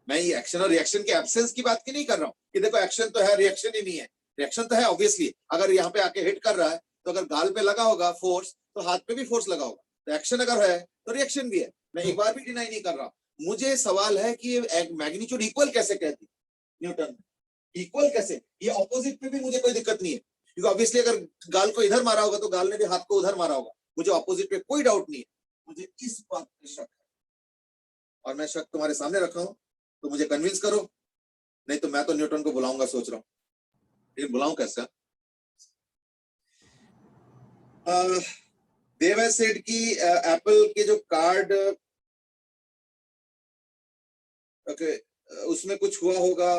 मैं ये एक्शन और रिएक्शन के एब्सेंस की बात की नहीं कर रहा हूँ कि देखो एक्शन तो है रिएक्शन ही नहीं है। रिएक्शन तो है ऑब्वियसली, अगर यहाँ पे आके हिट कर रहा है तो अगर गाल पे लगा होगा फोर्स तो हाथ पे भी फोर्स लगा होगा, तो एक्शन अगर है तो रिएक्शन भी है, मैं एक बार भी डिनाई नहीं कर रहा। मुझे सवाल है कि मैग्नीट्यूड इक्वल कैसे कहती न्यूटन, इक्वल कैसे? ये ऑपोजिट पे भी मुझे कोई दिक्कत नहीं है, क्योंकि ऑब्वियसली अगर गाल को इधर मारा होगा तो गाल ने भी हाथ को उधर मारा होगा, मुझे ऑपोजिट पे कोई डाउट नहीं है, मुझे इस बात पे शक है और मैं शक तुम्हारे सामने रखा हूं, तो मुझे कन्विंस करो, नहीं तो मैं तो न्यूटन को बुलाऊंगा सोच रहा हूँ, लेकिन बुलाऊं कैसे? देव हैज सेड कि एप्पल के जो कार्ड, ओके, उसमें कुछ हुआ होगा।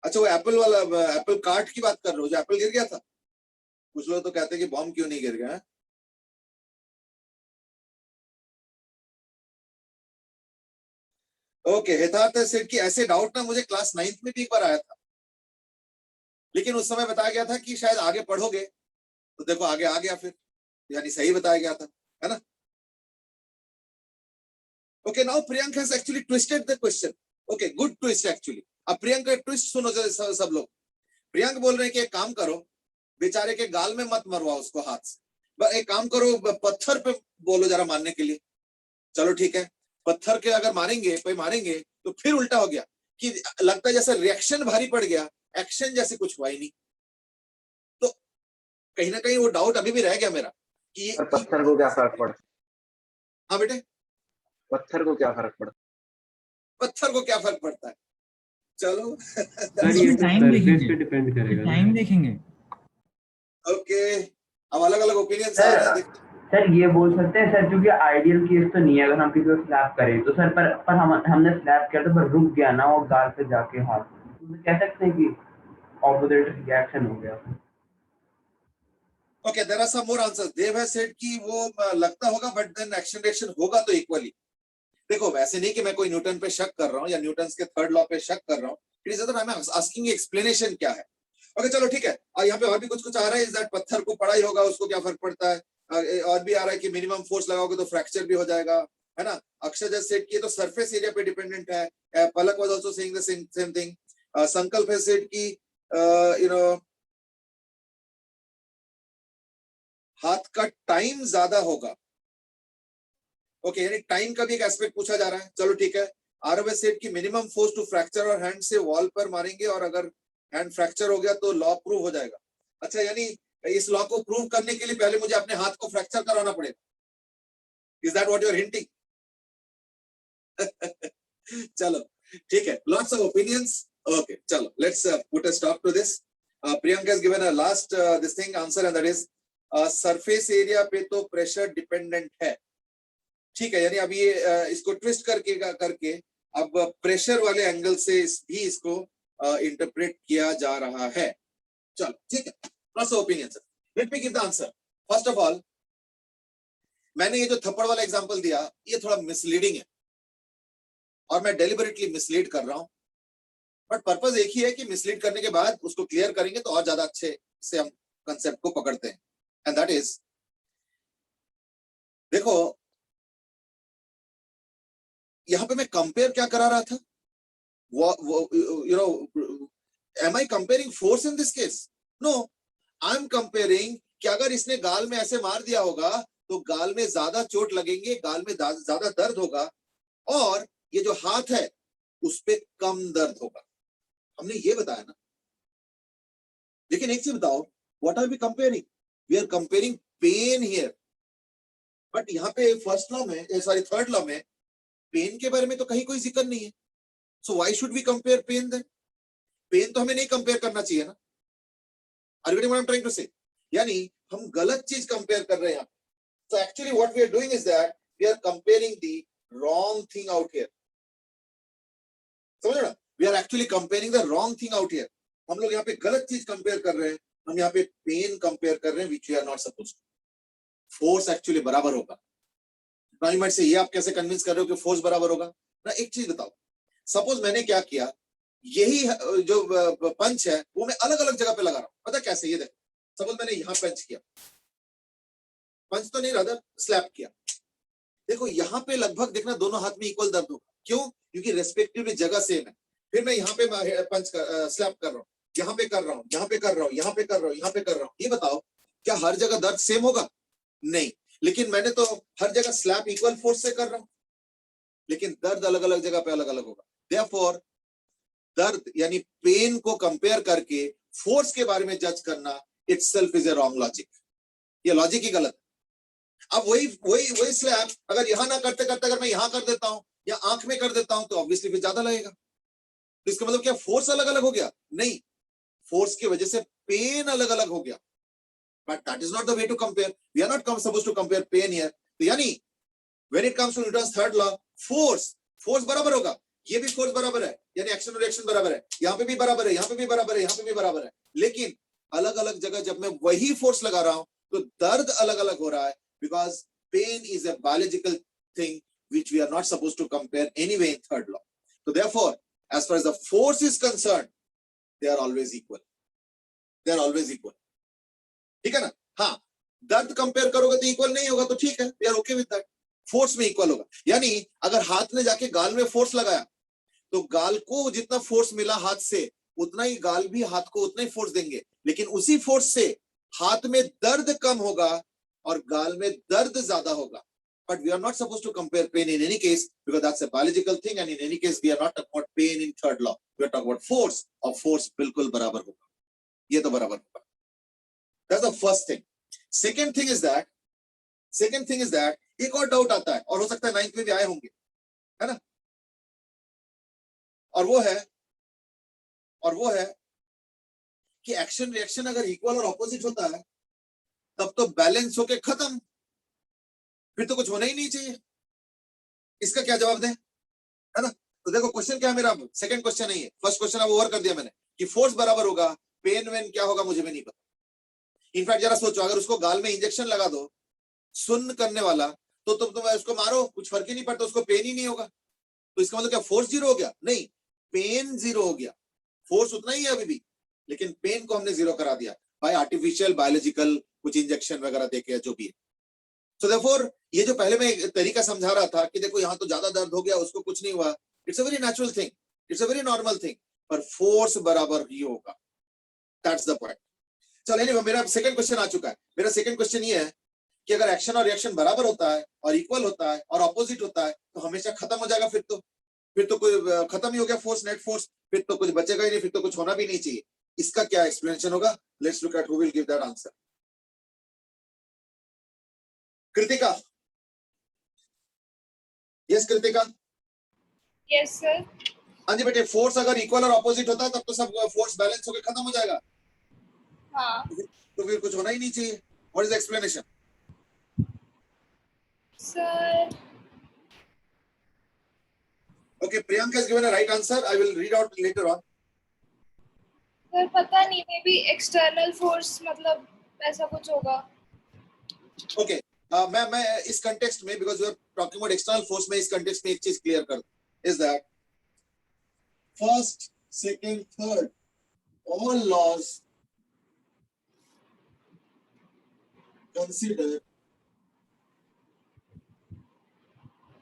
अच्छा, वो एप्पल वाला, एप्पल कार्ड की बात कर रहे हो जो एप्पल गिर गया था? कुछ लोग तो कहते हैं कि बॉम्ब क्यों नहीं गिर गया है? ओके, यथार्थ सेठ की ऐसे डाउट ना मुझे क्लास 9th में भी एक बार आया था, लेकिन उस समय बताया गया था कि शायद आगे पढ़ोगे, तो देखो आगे आ गया फिर, यानी सही बताया गया था, है ना? Okay, now Priyank has actually twisted the question. Okay, good twist actually. अब प्रियंक का ट्विस्ट सुनो सब लोग। प्रियंक बोल रहे हैं कि एक काम करो, बेचारे के गाल में मत मरवाओ उसको हाथ से, एक काम करो पत्थर पे बोलो जरा मारने के लिए। चलो ठीक है, पत्थर के अगर मारेंगे तो फिर उल्टा हो गया कि लगता है जैसे रिएक्शन भारी पड़ गया, एक्शन जैसे कुछ हुआ ही नहीं। तो कहीं ना कहीं वो डाउट अभी भी रह गया मेरा कि पत्थर को क्या फर्क पड़ता? हाँ बेटे, पत्थर को क्या फर्क पड़ता? पत्थर को क्या फर्क पड़ता है? चलो सर ये तो टाइम सरफेस देखेंगे, पे डिपेंड करेगा ना। टाइम देखेंगे। ओके, अब अलग अलग ओपिनियन आ रहे हैं। सर ये बोल सकते हैं सर, क्योंकि आइडियल केस तो नहीं है अगर हम किसी को स्लैप करें तो सर, पर हमने स्लैप किया था पर रुक गया ना वो गाल पे जाके हाथ, तो कह सकते हैं कि ऑपोजिट रिएक्शन हो गया। Okay, there are some more answers. Dev has said कि वो लगता होगा बट देन एक्शन रिएक्शन होगा तो इक्वली। देखो, वैसे नहीं कि मैं कोई न्यूटन पे शक कर रहा हूँ या न्यूटन के थर्ड लॉ पे शक कर रहा हूँ, it is that I am asking explanation क्या है। ओके चलो ठीक है, और यहाँ पे और भी कुछ आ रहा है, इज दैट पत्थर को पड़ा ही होगा, उसको क्या फर्क पड़ता है? और भी आ रहा है कि मिनिमम फोर्स लगाओगे तो फ्रैक्चर भी हो जाएगा, है ना? अक्षय जस्ट सेड कि तो सरफेस एरिया पे डिपेंडेंट है। Palak was also saying the same thing. Sankalp has said कि यू नो हाथ का टाइम ज्यादा होगा। ओके, यानी टाइम का भी एक एस्पेक्ट पूछा जा रहा है। चलो ठीक है। आरव हैज सेड कि मिनिमम फोर्स टू फ्रैक्चर और हैंड से वॉल पर मारेंगे और अगर हैंड फ्रैक्चर हो गया तो लॉ प्रूव हो जाएगा। अच्छा, यानी इस लॉ को प्रूव करने के लिए पहले मुझे अपने हाथ को फ्रैक्चर कराना पड़ेगा। Is that what you are hinting? चलो ठीक है, लॉट्स ऑफ ओपिनियंस। ओके चलो, let's put a stop to this. Priyanka has given a last this thing answer and that is surface area पे तो प्रेशर डिपेंडेंट है। ठीक है, यानी अब ये इसको ट्विस्ट करके अब प्रेशर वाले एंगल से भी इसको इंटरप्रेट किया जा रहा है। चलो ठीक है, lots of opinions. Let me give the answer. First of all, मैंने ये जो थप्पड़ वाला एग्जांपल दिया ये थोड़ा मिसलीडिंग है और मैं डेलिबरेटली मिसलीड कर रहा हूं, बट पर्पस एक ही है कि मिसलीड करने के बाद उसको क्लियर करेंगे तो और ज्यादा अच्छे से हम कंसेप्ट को पकड़ते हैं। and that is, देखो यहां पे मैं कंपेयर क्या करा रहा था, am I comparing force in this case? No, I'm comparing कि अगर इसने गाल में ऐसे मार दिया होगा तो गाल में ज्यादा चोट लगेंगे, गाल में ज्यादा दर्द होगा, और ये जो हाथ है उस पे कम दर्द होगा। हमने ये बताया ना। लेकिन एक चीज बताओ, what are we comparing? We are comparing pain here, but यहाँ पे फर्स्ट लॉ में, सॉरी थर्ड लॉ में पेन के बारे में तो कहीं कोई जिक्र नहीं है। So why should we compare pain then? Pain तो हमें नहीं कंपेयर करना चाहिए ना। Are you getting what I am trying to say? यानी हम गलत चीज कंपेयर कर रहे हैं। So actually what we are doing is that we are comparing the wrong thing out here. समझ रहे ना? We are actually comparing the wrong thing out here. हम लोग यहाँ पे गलत चीज कंपेयर कर रहे हैं। हम यहाँ पे पेन कंपेयर कर रहे हैं, which we are not supposed to. Force actually बराबर होगा। Now you might say, ये आप कैसे कन्विंस कर रहे हो कि फोर्स बराबर होगा? ना एक चीज बताओ, सपोज मैंने क्या किया, यही जो पंच है वो मैं अलग अलग जगह पे लगा रहा हूँ। पता कैसे? ये देखो, सपोज मैंने यहाँ पंच किया, पंच तो नहीं रहा, स्लैप किया। देखो यहाँ पे लगभग देखना दोनों हाथ में इक्वल दर्द होगा। क्यों? क्योंकि रेस्पेक्टिवली जगह सेम है। फिर मैं यहाँ पे पंच स्लैप कर रहा हूँ, यहाँ पे कर रहा हूँ, यहाँ पे कर रहा हूँ, यहाँ पे कर रहा हूँ, यहाँ पे कर रहा हूँ। ये बताओ क्या हर जगह दर्द सेम होगा? नहीं। लेकिन मैंने तो हर जगह स्लैप इक्वल फोर्स से कर रहा हूँ, लेकिन दर्द अलग अलग जगह पे अलग अलग होगा। देयरफॉर दर्द यानी पेन को कंपेयर करके फोर्स के बारे में जज करना itself is a wrong logic. ये लॉजिक ही गलत है। अब वही स्लैप अगर यहां ना करते करते अगर मैं यहां कर देता हूं या आंख में कर देता हूं तो ऑब्वियसली फिर ज्यादा लगेगा। तो इसका मतलब क्या फोर्स अलग अलग हो गया? नहीं, फोर्स की वजह से पेन अलग अलग हो गया। But that is not the way to compare. We are not supposed to compare pain here. तो यानी when it comes to Newton's third law, force बराबर होगा। ये भी फोर्स बराबर है, यानी एक्शन और रिएक्शन बराबर है। यहाँ पे भी बराबर है, यहाँ पे भी बराबर है, यहाँ पे भी बराबर है। लेकिन अलग अलग जगह जब मैं वही फोर्स लगा रहा हूं तो दर्द अलग अलग हो रहा है, because pain is a biological thing which we are not supposed to compare anyway in third law. So therefore, as far as the force is concerned, they are always equal. They are always equal. ठीक है ना? हाँ, दर्द compare करोगे तो equal नहीं होगा तो ठीक है, we are okay with that. Force में इक्वल होगा। यानी अगर हाथ ने जाके गाल में फोर्स लगाया तो गाल को जितना फोर्स मिला हाथ से उतना ही गाल भी हाथ को उतना ही फोर्स देंगे, लेकिन उसी फोर्स से हाथ में दर्द कम होगा और गाल में दर्द ज्यादा होगा। But we are not supposed to compare pain in any case because that's a biological thing, and in any case we are not talking about pain in third law. We are talking about force, और force बिल्कुल बराबर होगा। ये तो बराबर होगा। That's the first thing. Second thing is that एक और डाउट आता है और हो सकता है 9th में भी आए होंगे, है ना? और वो है कि एक्शन रिएक्शन अगर इक्वल और ऑपोजिट होता है तब तो बैलेंस होके खत्म, फिर तो कुछ होना ही नहीं चाहिए। इसका क्या जवाब दें, है ना? तो देखो क्वेश्चन क्या है मेरा, सेकंड क्वेश्चन नहीं है, फर्स्ट क्वेश्चन अब ओवर कर दिया मैंने कि फोर्स बराबर होगा, पेन वेन क्या होगा मुझे भी नहीं पता। इनफैक्ट जरा सोचो, अगर उसको गाल में इंजेक्शन लगा दो सुन्न करने वाला तो तुम उसको मारो, कुछ फर्क ही नहीं पड़ता, उसको पेन ही नहीं होगा। तो इसका मतलब क्या फोर्स जीरो हो गया? नहीं, पेन जीरो हो गया। फोर्स उतना ही है अभी भी, लेकिन पेन को हमने जीरो करा दिया बाय आर्टिफिशियल बायोलॉजिकल कुछ इंजेक्शन वगैरह देके जो भी है। सो देयरफॉर ये जो पहले मैं एक तरीका समझा रहा था कि देखो यहाँ तो ज्यादा दर्द हो गया, उसको कुछ नहीं हुआ, it's a very natural thing, it's a very normal thing, पर फोर्स बराबर ही होगा। That's the point. चलो एनीवे, मेरा सेकंड क्वेश्चन आ चुका है। मेरा सेकंड क्वेश्चन ये है कि अगर एक्शन और रिएक्शन बराबर होता है और इक्वल होता है और ऑपोजिट होता है तो हमेशा खत्म हो जाएगा। फिर तो कोई खत्म ही हो गया फोर्स, नेट फोर्स, फिर तो कुछ बचेगा ही नहीं, फिर तो कुछ होना भी नहीं चाहिए। इसका क्या एक्सप्लेनेशन होगा? Let's look eight who will give that answer. Kritika. Yes Kritika. Yes sir. हाँ जी बेटे, फोर्स अगर इक्वल और ऑपोजिट होता है तब तो सब फोर्स बैलेंस होकर खत्म हो जाएगा। हाँ। तो फिर कुछ होना ही नहीं चाहिए। What is the explanation? Sir Okay, Priyanka has given a right answer. I will read out later on. Sir पता नहीं, मे बी एक्सटर्नल फोर्स मतलब ऐसा कुछ होगा। Okay, मैं इस कंटेक्स्ट में, because we are talking about external force, मैं इस कंटेक्स्ट में एक चीज क्लियर कर दूं, is that first, second, third, all laws consider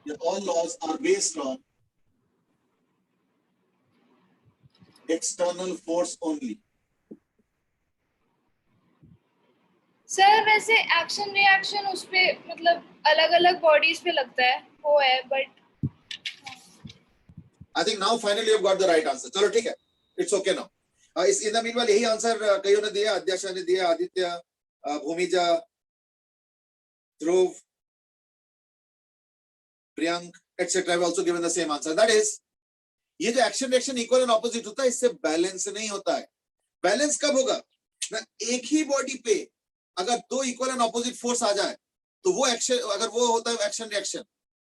that all laws are based on external force only. Sir वैसे एक्शन रिएक्शन उस पे मतलब अलग अलग बॉडीज पे लगता है वो है but I think now finally you've got the right answer. चलो ठीक है, it's okay now. इस in the meanwhile यही आंसर कईयों ने दिया, अध्याशा ने दिया, आदित्य, भूमिजा, ध्रुव, Priyank, etc. have also given the same answer. That is, ये जो action reaction equal and opposite होता है इससे बैलेंस नहीं होता है. बैलेंस कब होगा ना, एक ही बॉडी पे अगर दो इक्वल एंड ऑपोजिट फोर्स आ जाए तो वो एक्शन, अगर वो होता है एक्शन रिएक्शन,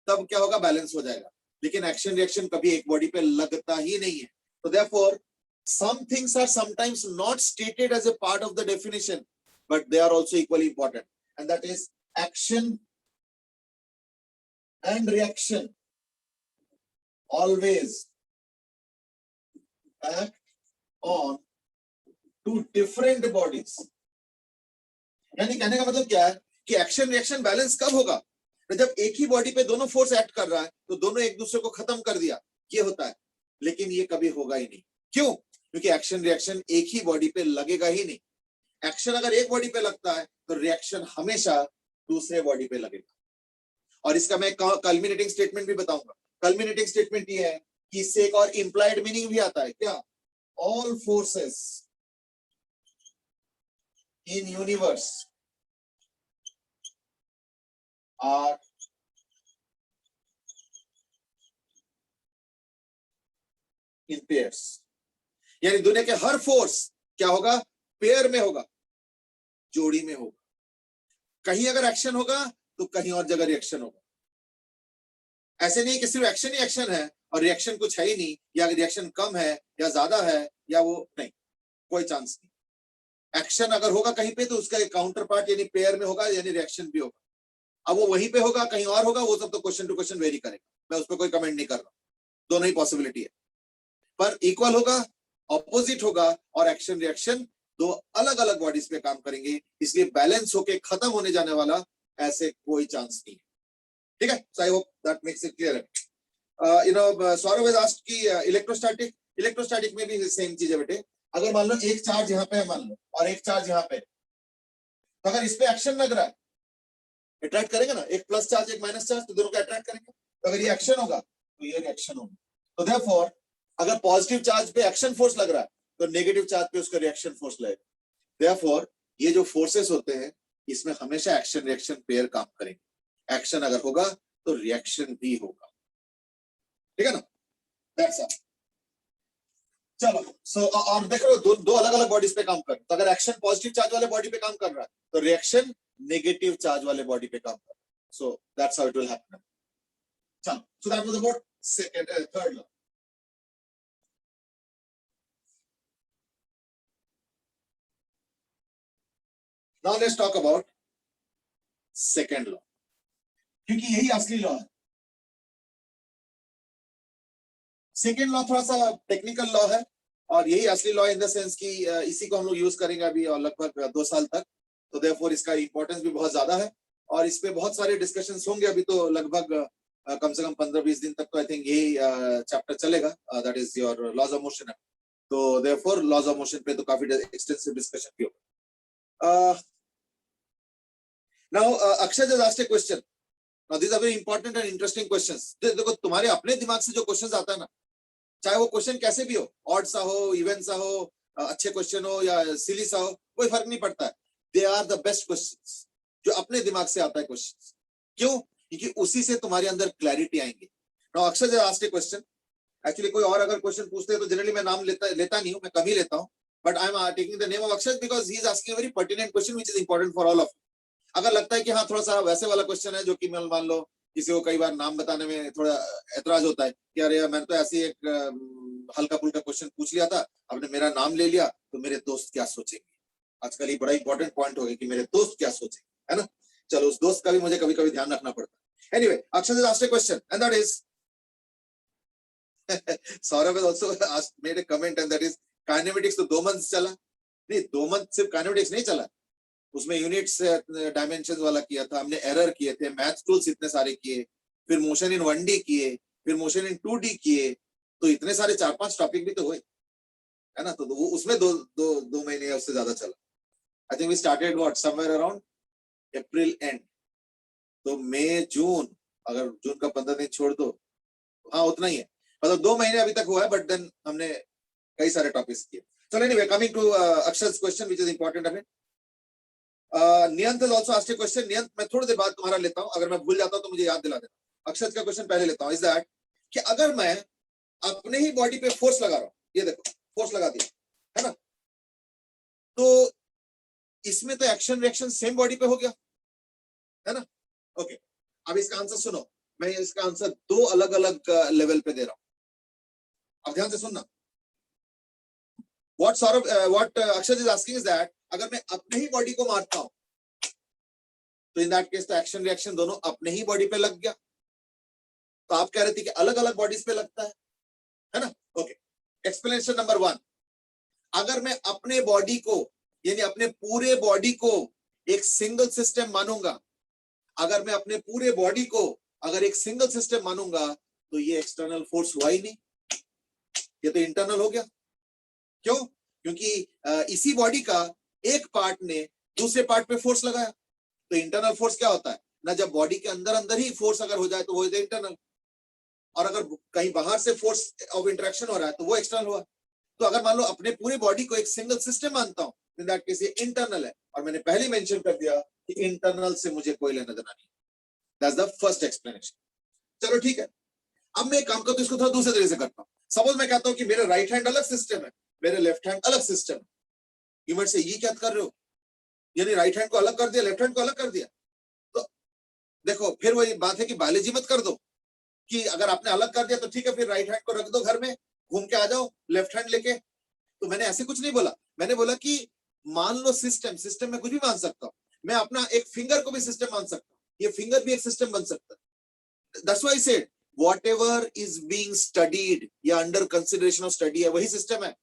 तब क्या होगा, बैलेंस हो जाएगा. लेकिन एक्शन रिएक्शन कभी एक बॉडी पे लगता ही नहीं है. तो therefore some things are sometimes not stated as a part of the definition but they are also equally important, and that is action and reaction always act on two different bodies. यानी कहने का मतलब क्या है कि action reaction balance कब होगा, जब एक ही बॉडी पे दोनों फोर्स एक्ट कर रहा है तो दोनों एक दूसरे को खत्म कर दिया, ये होता है. लेकिन ये कभी होगा ही नहीं. क्यों? क्योंकि एक्शन रिएक्शन एक ही बॉडी पे लगेगा ही नहीं. एक्शन अगर एक बॉडी पे लगता है तो रिएक्शन हमेशा दूसरे बॉडी पे लगेगा. और इसका मैं कल्मिनेटिंग स्टेटमेंट भी बताऊंगा. कल्मिनेटिंग स्टेटमेंट ये है कि इससे एक और इंप्लाइड मीनिंग भी आता है. क्या? All forces in universe are in pairs. यानी दुनिया के हर फोर्स क्या होगा, पेयर में होगा, जोड़ी में होगा. कहीं अगर एक्शन होगा तो कहीं और जगह रिएक्शन होगा. ऐसे नहीं कि सिर्फ एक्शन ही एक्शन है और रिएक्शन कुछ है ही नहीं, या रिएक्शन कम है या ज्यादा है या वो नहीं, कोई चांस नहीं. एक्शन अगर होगा कहीं पे तो उसका एक काउंटर पार्ट यानी पेयर में होगा, यानी रिएक्शन भी होगा. अब वो वहीं पे होगा कहीं और होगा, वो सब तो क्वेश्चन टू क्वेश्चन वेरी करेगा. मैं उस पर कोई कमेंट नहीं कर रहा. दोनों ही पॉसिबिलिटी है, पर इक्वल होगा, ऑपोजिट होगा, और एक्शन रिएक्शन दो अलग अलग बॉडीज पे काम करेंगे. इसलिए बैलेंस होके खत्म होने जाने वाला ऐसे कोई चांस नहीं है. ठीक है, so I hope that makes it clear. You know Saurabh has asked कि इलेक्ट्रोस्टैटिक में भी सेम चीज है बेटे. अगर मान लो एक चार्ज यहाँ पे है मान लो और एक चार्ज यहाँ पे, तो अगर इस पे एक्शन लग रहा है, अट्रैक्ट करेंगे ना, एक प्लस चार्ज एक माइनस चार्ज, तो दोनों को अट्रैक्ट करेंगे. तो अगर ये एक्शन होगा तो ये रिएक्शन होगा. तो देयरफॉर अगर पॉजिटिव चार्ज पे एक्शन फोर्स लग रहा है तो नेगेटिव चार्ज पे उसका रिएक्शन फोर्स लगेगा. देयरफॉर ये जो फोर्सेस होते हैं इसमें हमेशा एक्शन रिएक्शन पेयर काम करेंगे. एक्शन अगर होगा तो रिएक्शन भी होगा. ठीक है ना, दैट्स ऑल. चलो, सो और देख लो दो अलग अलग बॉडीज पे काम कर. तो अगर एक्शन पॉजिटिव चार्ज वाले बॉडी पे काम कर रहा है तो रिएक्शन नेगेटिव चार्ज वाले बॉडी पे काम कर. So that's how it will happen. चलो, so that was about third law. Now let's talk about second law, क्योंकि यही असली लॉ है. सेकेंड लॉ थोड़ा सा टेक्निकल लॉ है और यही असली लॉ इन द सेंस कि इसी को हम लोग यूज करेंगे अभी और लगभग 2 साल तक. तो देयरफॉर इसका इंपॉर्टेंस भी बहुत ज्यादा है और इस पे बहुत सारे डिस्कशंस होंगे. अभी तो लगभग कम से कम 15-20 दिन तक तो आई थिंक यही चैप्टर चलेगा. That is your laws of motion. तो देयरफॉर लॉज ऑफ मोशन पे तो काफी एक्सटेंसिव डिस्कशन भी होगा. Now Akshay just asked a question. Now this are very important and interesting questions. देखो तुम्हारे अपने दिमाग से जो क्वेश्चंस आता है ना, चाहे वो क्वेश्चन कैसे भी हो, ऑड सा हो, इवन सा हो, अच्छे क्वेश्चन हो या सिली सा हो, कोई फर्क नहीं पड़ता है. They are the best questions जो अपने दिमाग से आता है क्वेश्चन. क्यों? क्योंकि उसी से तुम्हारे अंदर क्लैरिटी आएंगे. Now Akshay just asked a question. Actually कोई और अगर क्वेश्चन पूछते हैं तो जनरली मैं नाम लेता नहीं हूं, मैं कम ही लेता हूं. But I am taking the name of Akshay because he is asking a very pertinent question which is important for all of. अगर लगता है कि हाँ थोड़ा सा वैसे वाला क्वेश्चन है जो कि मान लो किसी को कई बार नाम बताने में थोड़ा ऐतराज होता है कि अरे मैंने तो ऐसे एक हल्का फुल्का क्वेश्चन पूछ लिया था, आपने मेरा नाम ले लिया तो मेरे दोस्त क्या सोचेंगे. आजकल ये बड़ा इंपॉर्टेंट पॉइंट हो गया कि मेरे दोस्त क्या सोचेंगे, है ना. चलो उस दोस्त का भी मुझे कभी कभी ध्यान रखना पड़ता है. Anyway, Akshay has asked a question and that is Saurabh has also made a comment and that is kinematics. तो 2 months चला नहीं, 2 month सिर्फ kinematics नहीं चला, उसमें यूनिट्स डायमेंशंस वाला किया था हमने, एरर किए थे, मैथ टूल्स इतने सारे किए, फिर मोशन इन 1D किए, फिर मोशन इन 2D किए, तो इतने सारे 4-5 टॉपिक भी तो हुए, है ना। तो वो उसमें दो महीने या उससे ज्यादा चला। I think we started what somewhere around April end, तो मई जून, अगर जून का 15 दिन छोड़ दो, हाँ उतना ही है, मतलब 2 महीने अभी तक हुआ है, बट देन हमने कई सारे टॉपिक्स किए। चलो anyway, coming to Akshar's question which is important हमें। Niyant has also asked a question. नियंत मैं थोड़ी देर बाद तुम्हारा लेता हूं, अगर मैं भूल जाता हूं तो मुझे याद दिला देना। अक्षर का क्वेश्चन पहले लेता हूं, इज दैट कि अगर मैं अपने ही बॉडी पे फोर्स लगा रहा हूं, ये देखो फोर्स लगा दिया, है ना, तो इसमें तो एक्शन रिएक्शन सेम बॉडी पे हो गया, है ना। ओके, अब इसका आंसर सुनो, मैं इसका आंसर 2 अलग अलग लेवल पे दे रहा हूं, अब ध्यान से सुनना। What Akshay is asking is that अगर मैं अपने ही बॉडी को मारता हूं तो इन दैट केस तो एक्शन रिएक्शन दोनों अपने ही बॉडी पे लग गया। तो आप कह रहे थे कि अलग अलग बॉडीज पे लगता है ना। ओके, एक्सप्लेनेशन नंबर 1, अगर मैं अपने बॉडी को यानी अपने पूरे बॉडी को एक सिंगल सिस्टम मानूंगा, अगर मैं अपने पूरे बॉडी को अगर एक सिंगल सिस्टम मानूंगा तो ये एक्सटर्नल फोर्स हुआ ही नहीं, ये तो इंटरनल हो गया। क्यों? क्योंकि इसी बॉडी का एक पार्ट ने दूसरे पार्ट पे फोर्स लगाया। तो इंटरनल फोर्स क्या होता है ना, जब बॉडी के अंदर अंदर ही फोर्स अगर हो जाए तो वो इंटरनल, और अगर कहीं बाहर से फोर्स ऑफ इंटरेक्शन हो रहा है तो वो एक्सटर्नल हुआ। तो अगर मान लो अपने पूरी बॉडी को एक सिंगल सिस्टम मानता हूं, इन दैट केस ये इंटरनल है, और मैंने पहले मेंशन कर दिया कि इंटरनल से मुझे कोई लेना देना नहीं। That's the first explanation. चलो ठीक है, अब मैं एक काम करता हूं, इसको थोड़ा दूसरे तरीके से करता हूं। सपोज मैं कहता हूं कि मेरा राइट हैंड अलग सिस्टम है, मेरे लेफ्ट हैंड अलग सिस्टम है। यू माइट से ये क्या कर रहे हो, यानी राइट हैंड को अलग कर दिया, लेफ्ट हैंड को अलग कर दिया। तो देखो फिर वही बात है कि बायोलॉजी मत कर दो कि अगर आपने अलग कर दिया तो ठीक है, फिर राइट हैंड को रख दो घर में, घूम के आ जाओ लेफ्ट हैंड लेके। तो मैंने ऐसे कुछ नहीं बोला, मैंने बोला कि मान लो सिस्टम में कुछ भी मान सकता हूं, मैं अपना एक फिंगर को भी सिस्टम मान सकता हूं, ये फिंगर भी एक सिस्टम बन सकता है। That's why I said whatever is being studied या अंडर कंसिडरेशन ऑफ स्टडी है वही सिस्टम है।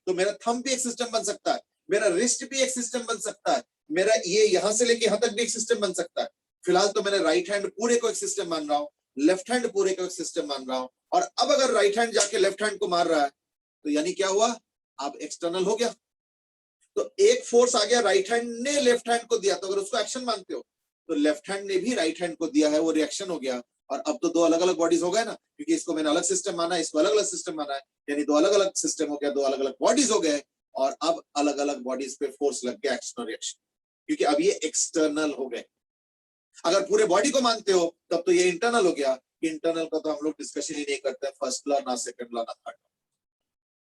तो मेरा थंब भी एक सिस्टम बन सकता है, मेरा रिस्ट भी एक सिस्टम बन सकता है, मेरा ये यहां से लेके यहां तक भी एक सिस्टम बन सकता है। फिलहाल तो मैंने राइट हैंड पूरे को एक सिस्टम मान रहा हूं, लेफ्ट हैंड पूरे को एक सिस्टम मान रहा हूं, और अब अगर राइट हैंड जाके लेफ्ट हैंड को मार रहा है तो यानी क्या हुआ, अब एक्सटर्नल हो गया। तो एक फोर्स आ गया, राइट हैंड ने लेफ्ट हैंड को दिया, तो अगर उसको एक्शन मानते हो तो लेफ्ट हैंड ने भी राइट हैंड को दिया है, वो रिएक्शन हो गया। और अब तो 2 अलग अलग बॉडीज हो गए ना, क्योंकि इसको मैंने अलग सिस्टम माना है, इसको अलग अलग सिस्टम माना है, यानी 2 अलग अलग सिस्टम हो गया, 2 अलग अलग बॉडीज हो गए, और अब अलग अलग बॉडीज पे फोर्स लग गया, एक्शन और रिएक्शन, क्योंकि अब ये एक्सटर्नल हो गए। अगर पूरे बॉडी को मानते हो तब तो ये इंटरनल हो गया। इंटरनल का तो हम लोग डिस्कशन ही नहीं करते, फर्स्ट लॉ ना सेकंड लॉ ना थर्ड।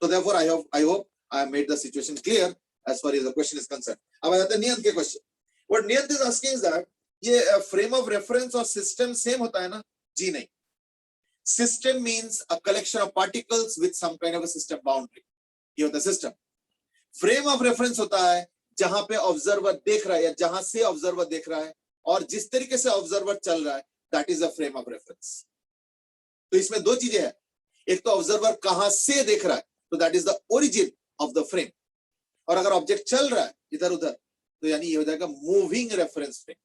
तो therefore I hope I have made the situation clear as far as the question is concerned. अब आ जाते हैं नियंत के question. What Niyant is asking is that ये फ्रेम ऑफ रेफरेंस और सिस्टम सेम होता है ना? जी नहीं। System means a collection of particles with some kind of a system boundary, ये होता है सिस्टम। फ्रेम ऑफ रेफरेंस होता है जहां पे ऑब्जर्वर देख रहा है या जहां से ऑब्जर्वर देख रहा है, और जिस तरीके से ऑब्जर्वर चल रहा है, that is a frame of reference. तो इसमें 2 चीजें हैं, एक तो ऑब्जर्वर कहां से देख रहा है, तो that is the origin of the frame, और अगर ऑब्जेक्ट चल रहा है इधर उधर तो यानी ये हो जाएगा मूविंग रेफरेंस फ्रेम।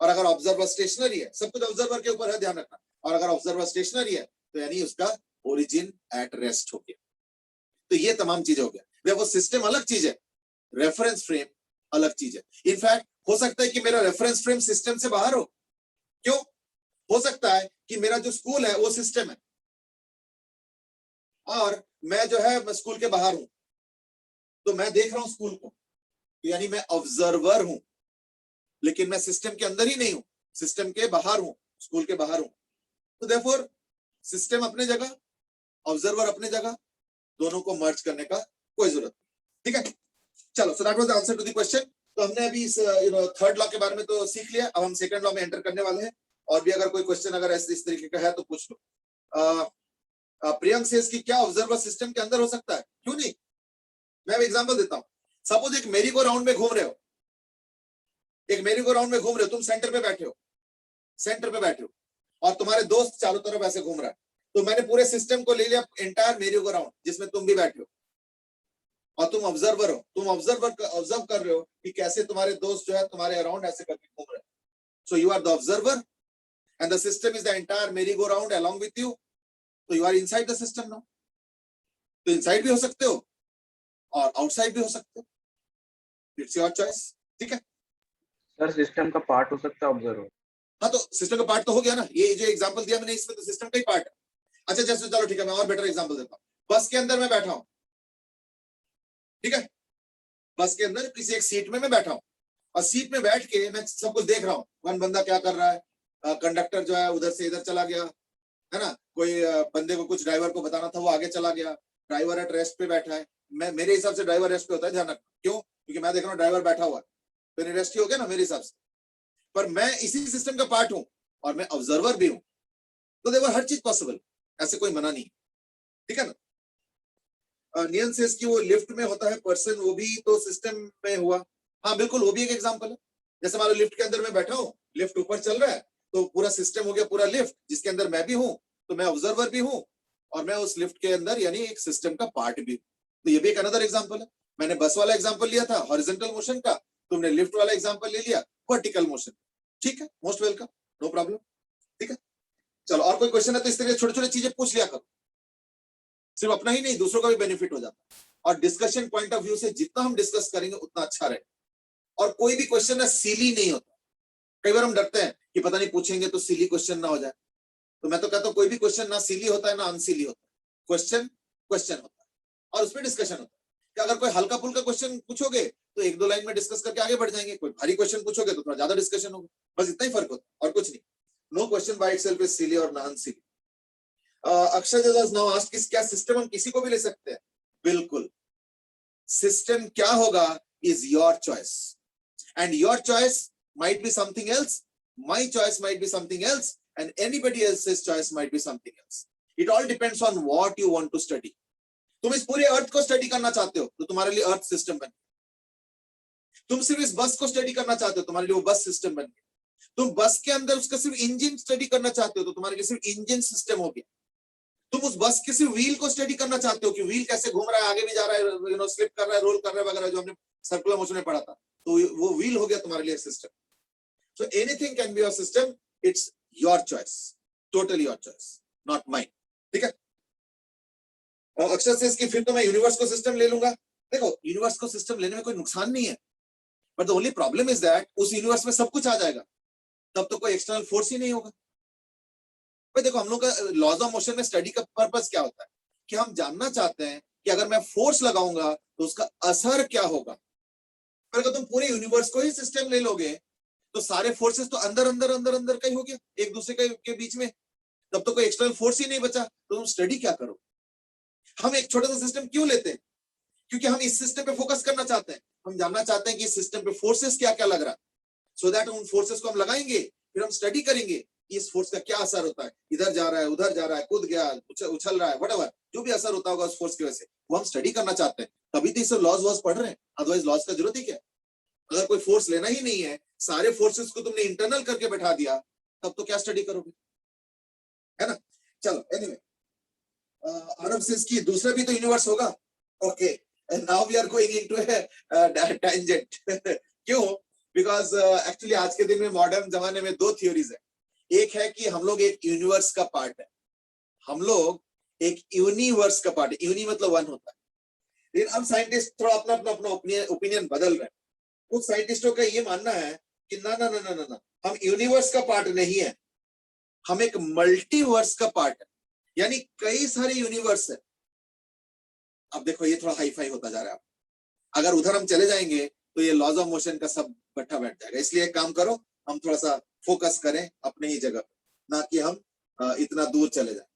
और अगर ऑब्जर्वर स्टेशनरी है, सब कुछ ऑब्जर्वर के ऊपर है, ध्यान रखना, और अगर ऑब्जर्वर स्टेशनरी है तो यानी उसका ओरिजिन एट रेस्ट हो गया। तो ये तमाम चीजें हो गया। वो सिस्टम अलग चीज है, रेफरेंस फ्रेम अलग चीज है। इनफैक्ट हो सकता है कि मेरा रेफरेंस फ्रेम सिस्टम से बाहर हो। क्यों? हो सकता है कि मेरा जो स्कूल है वो सिस्टम है, और मैं जो है मैं स्कूल के बाहर हूं, तो मैं देख रहा हूं स्कूल को, तो यानी मैं ऑब्जर्वर हूं, लेकिन मैं सिस्टम के अंदर ही नहीं हूं, सिस्टम के बाहर हूं, स्कूल के बाहर हूं। तो देयरफॉर सिस्टम अपने जगह, ऑब्जर्वर अपने जगह, दोनों को मर्ज करने का कोई जरूरत नहीं। ठीक है, चलो, so that was the answer to the question. तो हमने अभी इस थर्ड लॉ के बारे में तो सीख लिया, अब हम सेकंड लॉ में एंटर करने वाले हैं। और भी अगर कोई क्वेश्चन अगर इस तरीके का है तो पूछ लो। प्रियंक सेज कि क्या ऑब्जर्वर सिस्टम के अंदर हो सकता है? क्यों नहीं, मैं अब एग्जांपल देता हूं। सपोज एक मेरी को राउंड में घूम रहे हो, एक मेरी को राउंड में घूम रहे हो, तुम सेंटर पे बैठे हो, सेंटर पे बैठे हो, और तुम्हारे दोस्त चारों तरफ ऐसे घूम रहा है। तो मैंने पूरे सिस्टम को ले लिया, एंटायर मेरी को राउंड, जिसमें तुम भी बैठे हो, और तुम ऑब्जर्वर हो, तुम ऑब्जर्व कर रहे हो कि कैसे तुम्हारे दोस्त जो है तुम्हारे अराउंड ऐसे करके घूम रहे हैं. So you are the observer and the system is the entire merry go round along with you. तो you are inside the system now. तो इनसाइड भी हो सकते हो और आउटसाइड भी हो सकते हो. It's your choice. ठीक है सर सिस्टम का पार्ट हो सकता है ऑब्जर्वर. हाँ, तो सिस्टम का पार्ट तो हो गया ना. ये जो एग्जांपल दिया मैंने इसमें तो सिस्टम का ही पार्ट है. अच्छा जैसे चलो ठीक है, मैं और बेटर एग्जांपल देता हूँ. बस के अंदर मैं बैठा हूँ, ठीक है, बस के अंदर किसी एक सीट में मैं बैठा हूँ और सीट में बैठ के मैं सब कुछ देख रहा हूँ. कौन बंदा क्या कर रहा है, कंडक्टर जो है उधर से इधर चला गया है ना, कोई बंदे को कुछ ड्राइवर को बताना था वो आगे चला गया, ड्राइवर एट रेस्ट पे बैठा है. मैं मेरे हिसाब से ड्राइवर रेस्ट पे होता है, ध्यान रखना. क्यों? क्योंकि मैं देख रहा हूँ ड्राइवर बैठा हुआ है, तो रेस्ट ही हो गया ना मेरे हिसाब से. पर मैं इसी सिस्टम का पार्ट हूं और मैं ऑब्जर्वर भी हूं. तो देखो हर चीज पॉसिबल, ऐसे कोई मना नहीं. ठीक है ना. नियन सेज कि वो लिफ्ट में होता है पर्सन, वो भी तो सिस्टम में हुआ. हाँ बिल्कुल, वो भी एक एग्जांपल है. जैसे मान लो लिफ्ट के अंदर मैं बैठा हूँ, लिफ्ट ऊपर चल रहा है, तो पूरा सिस्टम हो गया पूरा लिफ्ट, जिसके अंदर मैं भी हूँ. तो मैं ऑब्जर्वर भी हूँ और मैं उस लिफ्ट के अंदर यानी एक सिस्टम का पार्ट भी हूँ. तो ये भी एक अनदर एग्जांपल है. मैंने बस वाला एग्जांपल लिया था हॉरिजॉन्टल मोशन का, तुमने लिफ्ट वाला एग्जांपल ले लिया वर्टिकल मोशन. ठीक है, मोस्ट वेलकम, नो प्रॉब्लम. ठीक है, चलो और कोई क्वेश्चन है तो इस तरह छोटे छोटे चीजें पूछ लिया करो. सिर्फ अपना ही नहीं, दूसरों का भी बेनिफिट हो जाता है. और डिस्कशन पॉइंट ऑफ व्यू से जितना हम डिस्कस करेंगे उतना अच्छा रहेगा. और कोई भी क्वेश्चन ना सिली नहीं होता. कई बार हम डरते हैं कि पता नहीं पूछेंगे तो सिली क्वेश्चन ना हो जाए. तो मैं तो कहता हूँ कोई भी क्वेश्चन ना सिली होता है ना अनसिली होता है. क्वेश्चन क्वेश्चन होता है और उसमें डिस्कशन होता है. कि अगर कोई हल्का फुल्का क्वेश्चन पूछोगे तो एक दो लाइन में डिस्कस करके आगे बढ़ जाएंगे. कोई भारी क्वेश्चन पूछोगे तो थोड़ा ज्यादा डिस्कशन होगा. बस इतना ही फर्क होता है और कुछ नहीं. No question by itself is silly और नॉन सिली. अक्षय जज नाउ आस्क क्या सिस्टम हम किसी को भी ले सकते हैं? बिल्कुल. सिस्टम क्या होगा is your choice and your choice might be something else, my choice might be something else, and anybody else's choice might be something else. It all depends on what you want to study. तुम इस पूरे अर्थ को study करना चाहते हो तो तुम्हारे लिए अर्थ सिस्टम बन गया. तुम सिर्फ इस बस को स्टडी करना चाहते हो तुम्हारे लिए वो बस सिस्टम बन गया. तुम बस के अंदर उसका सिर्फ इंजन स्टडी करना चाहते हो तो तुम्हारे लिए सिर्फ इंजन सिस्टम हो गया. तुम उस बस के सिर्फ व्हील को स्टडी करना चाहते हो कि व्हील कैसे घूम रहा है, आगे भी जा रहा है, यू नो स्लिप कर रहा है, रोल कर रहा है वगैरह, जो हमने सर्कुलर मोशन में पढ़ा था, तो वो व्हील हो गया तुम्हारे लिए system. So anything can be your system. It's your choice, totally your choice, not mine. ठीक है. अक्षर से इसकी फिर तो मैं यूनिवर्स को सिस्टम ले लूंगा. देखो यूनिवर्स को सिस्टम लेने में कोई नुकसान नहीं है, but the only problem is that उस यूनिवर्स में सब कुछ आ जाएगा, तब तो कोई एक्सटर्नल फोर्स ही नहीं होगा. भाई देखो हम लोग का लॉज ऑफ मोशन में स्टडी का पर्पस क्या होता है कि हम जानना चाहते हैं कि अगर मैं फोर्स लगाऊंगा तो उसका असर क्या होगा. अगर तुम पूरे यूनिवर्स को ही सिस्टम ले लोगे तो सारे फोर्सेस तो अंदर अंदर अंदर अंदर का ही हो गया एक दूसरे के बीच में, तब तो कोई एक्सटर्नल फोर्स ही नहीं बचा. तो तुम स्टडी क्या करो. हम एक छोटा सा सिस्टम क्यों लेते हैं? क्योंकि हम इस सिस्टम पे फोकस करना चाहते हैं. हम जानना चाहते हैं कि इस सिस्टम पे फोर्सेस क्या क्या लग रहा है, सो दैट उन फोर्सेस को हम लगाएंगे, फिर हम स्टडी करेंगे कि इस फोर्स का क्या असर होता है. इधर जा रहा है, उधर जा रहा है, कूद गया, उछल रहा है, व्हाटएवर जो भी असर होता होगा उस फोर्स की वजह से, वो हम स्टडी करना चाहते हैं. तभी तो इसे लॉज वॉज पढ़ रहे हैं, अदरवाइज लॉज का जरूरत ही क्या है. अगर कोई फोर्स लेना ही नहीं है, सारे फोर्सेस को तुमने इंटरनल करके बैठा दिया, तब तो क्या स्टडी करोगे, है ना. चलो एनीवे, आरब सेज की दूसरा भी तो यूनिवर्स होगा. Okay, and now we are going into a tangent. क्यों? बिकॉज एक्चुअली आज के दिन में मॉडर्न जमाने में दो थ्योरीज है. एक है कि हम लोग एक यूनिवर्स का पार्ट है, हम लोग एक यूनिवर्स का पार्ट है. यूनि मतलब वन होता है. लेकिन अब साइंटिस्ट थोड़ा अपना अपना अपना ओपिनियन बदल रहे हैं. कुछ साइंटिस्टों का ये मानना है कि ना ना ना ना ना, हम यूनिवर्स का पार्ट नहीं है, हम एक मल्टीवर्स का पार्ट है, यानी कई सारे यूनिवर्स है. अब देखो ये थोड़ा हाई फाई होता जा रहा है. अगर उधर हम चले जाएंगे तो ये लॉज ऑफ मोशन का सब बट्टा बैठ जाएगा. इसलिए एक काम करो, हम थोड़ा सा फोकस करें अपने ही जगह पे, ना कि हम इतना दूर चले जाए.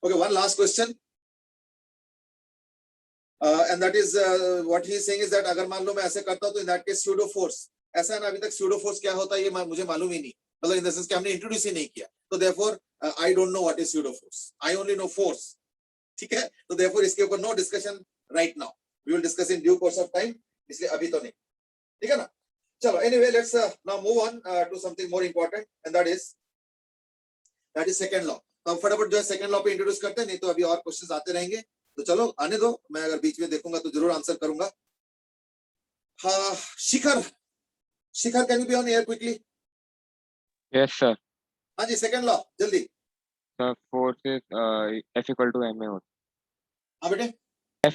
Okay, one last question. And that is what he is saying is that अगर मान लो मैं ऐसे करता हूँ तो in that case pseudo force, ऐसा है ना. अभी तक pseudo force क्या होता है ये मुझे मालूम ही नहीं, मतलब in the sense कि हमने इंट्रोड्यूस ही नहीं किया. तो therefore I don't know what is pseudo force, I only know force. ठीक है, तो therefore इसके ऊपर no discussion right now, we will discuss in due course of time, इसलिए अभी तो नहीं. ठीक है ना. चलो anyway, let's now move on to something more important, and that is second law. तो हम फटाफट जो है सेकंड लॉ पे इंट्रोड्यूस करते हैं, नहीं तो अभी और क्वेश्चंस आते रहेंगे. तो चलो आने दो, मैं अगर बीच में देखूंगा तो जरूर आंसर करूंगा। हाँ Shikhar, Shikhar can you be on air quickly? Yes sir. हाँ जी, सेकंड लॉ जल्दी। Sir force is F equal to ma होता हाँ बेटे, है।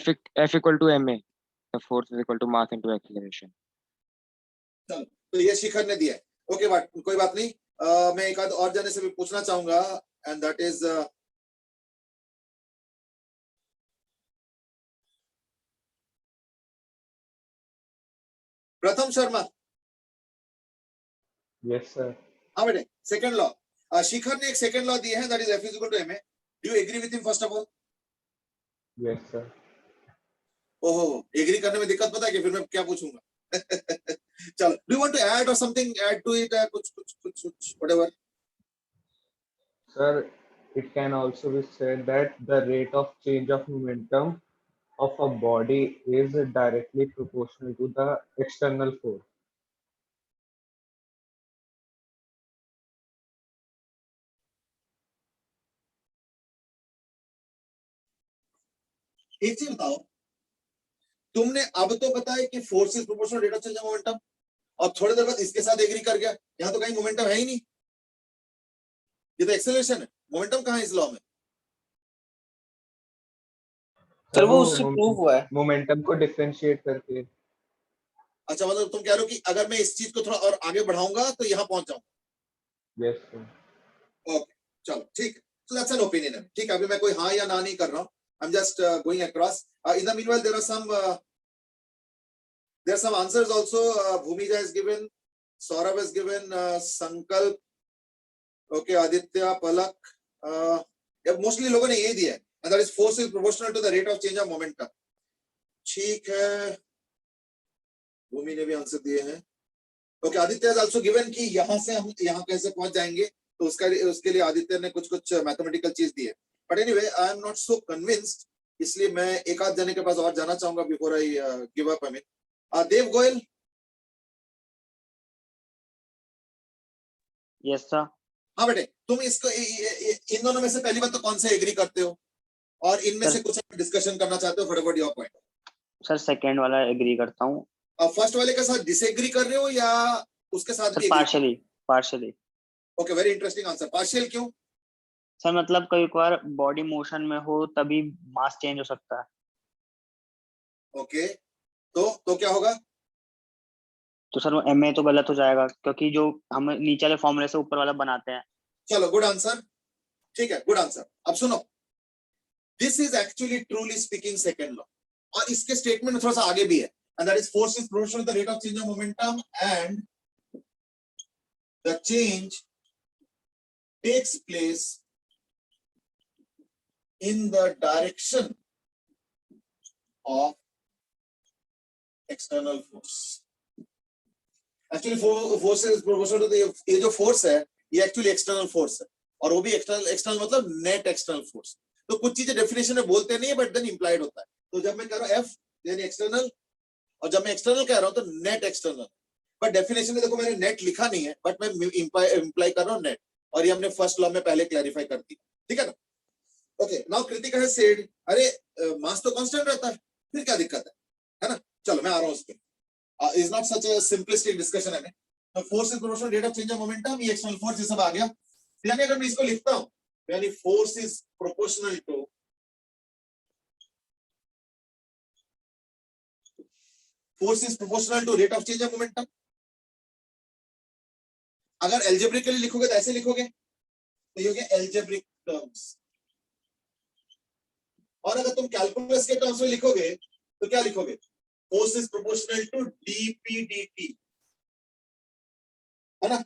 F equal to ma, the force is equal to mass into acceleration. चलो तो ये शिखर ने दिया है। ओके बात, कोई बात नहीं। मैं एक आध और जाने से भी पूछना चाहूंगा, एंड दैट इज प्रथम शर्मा। Yes sir. हाँ बेटे, सेकंड लॉ। शिखर ने एक सेकंड लॉ दिया है, that is F is equal to ma। Do you agree with him first of all? Yes sir. ओहो, एग्री करने में दिक्कत पता है कि फिर मैं क्या पूछूंगा? चलो, do you want to add और समथिंग, ऐड टू इट, कुछ whatever? Sir, it can also be said that the rate of change of momentum of a body is directly proportional to the external force. एक चीज बताओ, तुमने अब तो पता है कि force is proportional rate of change of momentum, और थोड़ी देर बाद इसके साथ एग्री कर गया। यहाँ तो कहीं मोमेंटम है ही नहीं, ये तो एक्सेलरेशन है। मोमेंटम कहाँ है इस लॉ में? सर वो उससे प्रूव हुआ है मोमेंटम को डिफरेंशिएट करके। अच्छा, मतलब तुम कह रहे हो कि अगर मैं इस चीज को थोड़ा और आगे बढ़ाऊंगा तो यहाँ पहुंच जाऊंगा। Yes sir. ओके चलो ठीक है, so that's an opinion है। ठीक है, अभी मैं कोई हाँ या ना नहीं कर रहा हूँ, I'm just going across. In the meanwhile, there are some answers also. Bhumija has given, Saurabh has given, Sankalp, okay, Aditya, Palak, mostly लोगों ने ये दिया है, and that is force is proportional to the rate of change of momentum. ठीक है, भूमि ने भी answer दिए हैं। Okay, Aditya has also given कि यहाँ से हम यहाँ कैसे पहुंच जाएंगे, तो उसके लिए आदित्य ने कुछ मैथमेटिकल चीज दी है। But anyway, I am not so convinced, इसलिए मैं एक आध जने के पास और जाना चाहूंगा before I give up. I mean, Dev Goyal. Yes sir. हाँ बेटे, तुम इसको इन दोनों में से पहली बात तो कौन से एग्री करते हो, और इनमें से कुछ डिस्कशन करना चाहते हो? फटाफट योर पॉइंट। सर सेकंड वाला एग्री करता हूँ। फर्स्ट वाले के साथ डिसएग्री कर रहे हो या उसके साथ भी? Partially. Okay, very interesting answer. Partial क्यों? सर मतलब कई बार बॉडी मोशन में हो तभी मास चेंज हो सकता है। ओके, तो क्या होगा? तो सर वो ma तो गलत हो जाएगा, क्योंकि जो हम नीचे वाले फॉर्मूले से ऊपर वाला बनाते हैं। चलो, गुड आंसर, ठीक है, गुड आंसर। अब सुनो, this is actually truly speaking second law, और इसके स्टेटमेंट में थोड़ा सा आगे भी है, and that is force is proportional to the rate of change of momentum and the change takes place in the direction of external force. Actually force is proportional to the, ये जो force है ये actually external force है, और वो भी external मतलब net external force. तो कुछ चीजें डेफिनेशन में बोलते नहीं है, बट देन इंप्लाइड होता है। तो जब मैं कह रहा हूँ एफ यानी एक्सटर्नल, और जब मैं एक्सटर्नल कह रहा हूँ तो नेट एक्सटर्नल, बट डेफिनेशन में देखो मैंने नेट लिखा नहीं है, बट मैं इंप्लाई कर रहा हूँ नेट, और ये हमने फर्स्ट लॉ में पहले क्लैरिफाई कर दी, ठीक है ना? ओके, नाउ कृतिका है सेड, अरे मास तो कांस्टेंट रहता है, फिर क्या दिक्कत है ना? चलो मैं आ रहा हूँ उस पे। Is not such a simplistic discussion है। तो force is proportional rate of change of momentum, ये एक्सटर्नल फोर्स ये सब आ गया। यानी अगर मैं इसको लिखता हूं, यानी force is proportional to rate of change of momentum. अगर एल्जेब्रिकली लिखोगे तो ऐसे लिखोगे, तो ये हो गया एल्जेब्रिक टर्म्स। और अगर तुम कैलकुलस के टर्म्स में लिखोगे तो क्या लिखोगे? Force is proportional to dp dt, है ना?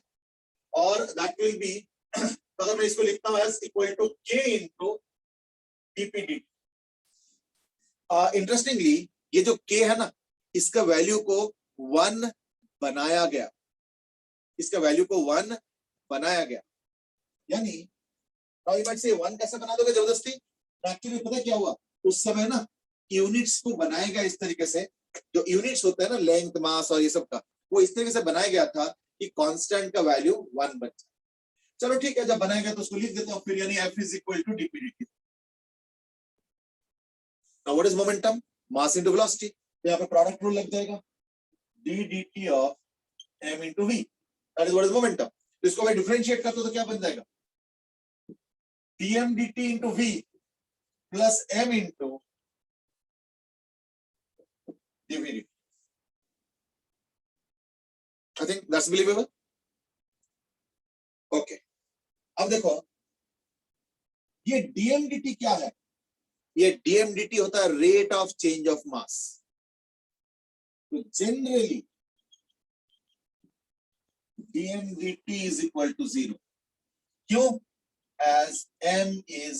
और दैट विल बी, अगर मैं इसको लिखता हूं as equal to k into dp dt। Interestingly ये जो k है ना, इसका वैल्यू को 1 बनाया गया, इसका वैल्यू को 1 बनाया गया। यानी यू माइट से 1 कैसे बना दोगे जबरदस्ती? एक्चुअली पता क्या हुआ उस समय ना, यूनिट्स को बनाया गया इस तरीके से, जो यूनिट्स होते हैं ना लेंथ मास और ये सब का, वो इस तरीके से बनाया गया था कि कांस्टेंट का वैल्यू 1 बन जाए। चलो ठीक है, जब बनाया गया तो उसको लिख देता हूं फिर, यानी F is equal to dp dt। Now what is momentum? Mass into velocity. तो यहाँ पे प्रोडक्ट रूल लग जाएगा, d dt of m into v. That is what is momentum. तो इसको मैं डिफरेंशिएट करता हूं तो क्या बन जाएगा? dm dt into v plus m into dv dt. I think that's believable. Okay. अब देखो ये dm dt क्या है? ये dm dt होता है rate of change of mass. तो generally dm dt is equal to 0. क्यों? As m is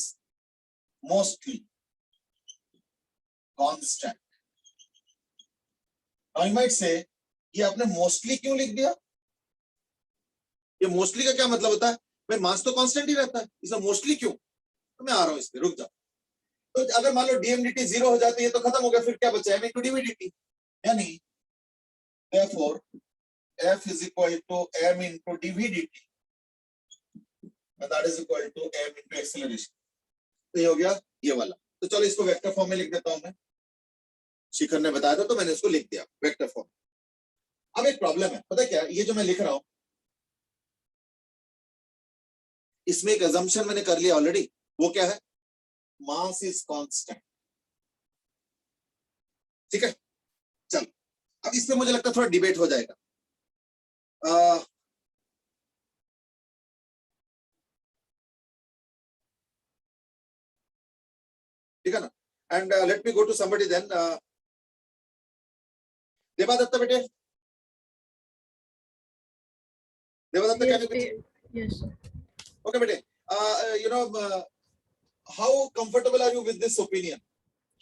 mostly constant. Now you might say ये आपने मोस्टली क्यों लिख दिया? ये मोस्टली का क्या मतलब होता है? भाई मास तो कांस्टेंट ही रहता है, इसमें मोस्टली क्यों? तो मैं आ रहा हूं इस पे, रुक जाओ. तो अगर मान लो dm dt 0 हो जाती है तो खत्म हो गया, फिर क्या बचा? m into dv dt. यानी therefore f is equal to m into dv dt and that is equal to m into acceleration. तो ये हो गया ये वाला. तो चलो इसको वेक्टर फॉर्म में लिख देता हूं मैं. शिखर ने बताया था तो मैंने इसको लिख दिया वेक्टर फॉर्म. अब एक प्रॉब्लम है, पता है क्या? ये जो मैं लिख रहा हूं इसमें एक अजम्पशन मैंने कर लिया ऑलरेडी. वो क्या है? Mass is constant. ठीक है, चल अब इसमें मुझे लगता है थोड़ा डिबेट हो जाएगा. ठीक है ना? And let me go to somebody then. Devadatta बेटे, देवादत्ता क्या? Yes, sir. Okay, बेटे, you know, how comfortable are you with this opinion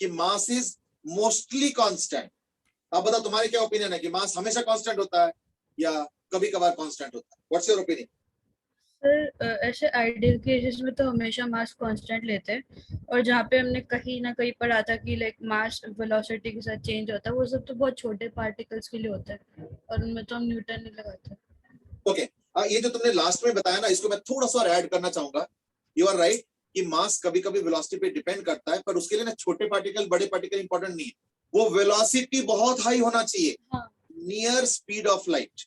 कि mass is mostly constant? आप बताओ तुम्हारे क्या ओपिनियन है कि मास हमेशा कांस्टेंट होता है या कभी कभार कांस्टेंट होता है? What's your opinion? सर ऐसे आइडियल केसेस में तो हमेशा मास कांस्टेंट लेते हैं, और जहाँ पे हमने कहीं ना कहीं पढ़ा था कि लाइक मास वेलोसिटी के साथ चेंज होता है, वो सब तो बहुत छोटे पार्टिकल्स के लिए होता है और उनमें तो हम न्यूटन नहीं लगाते. ओके, ये जो तुमने लास्ट में बताया ना, इसको मैं थोड़ा सा ऐड करना चाहूंगा. यू आर राइट कि मास कभी कभी वेलोसिटी पे डिपेंड करता है, पर उसके लिए ना छोटे पार्टिकल बड़े पार्टिकल इंपॉर्टेंट नहीं है. वो वेलोसिटी बहुत हाई होना चाहिए, नियर स्पीड ऑफ लाइट.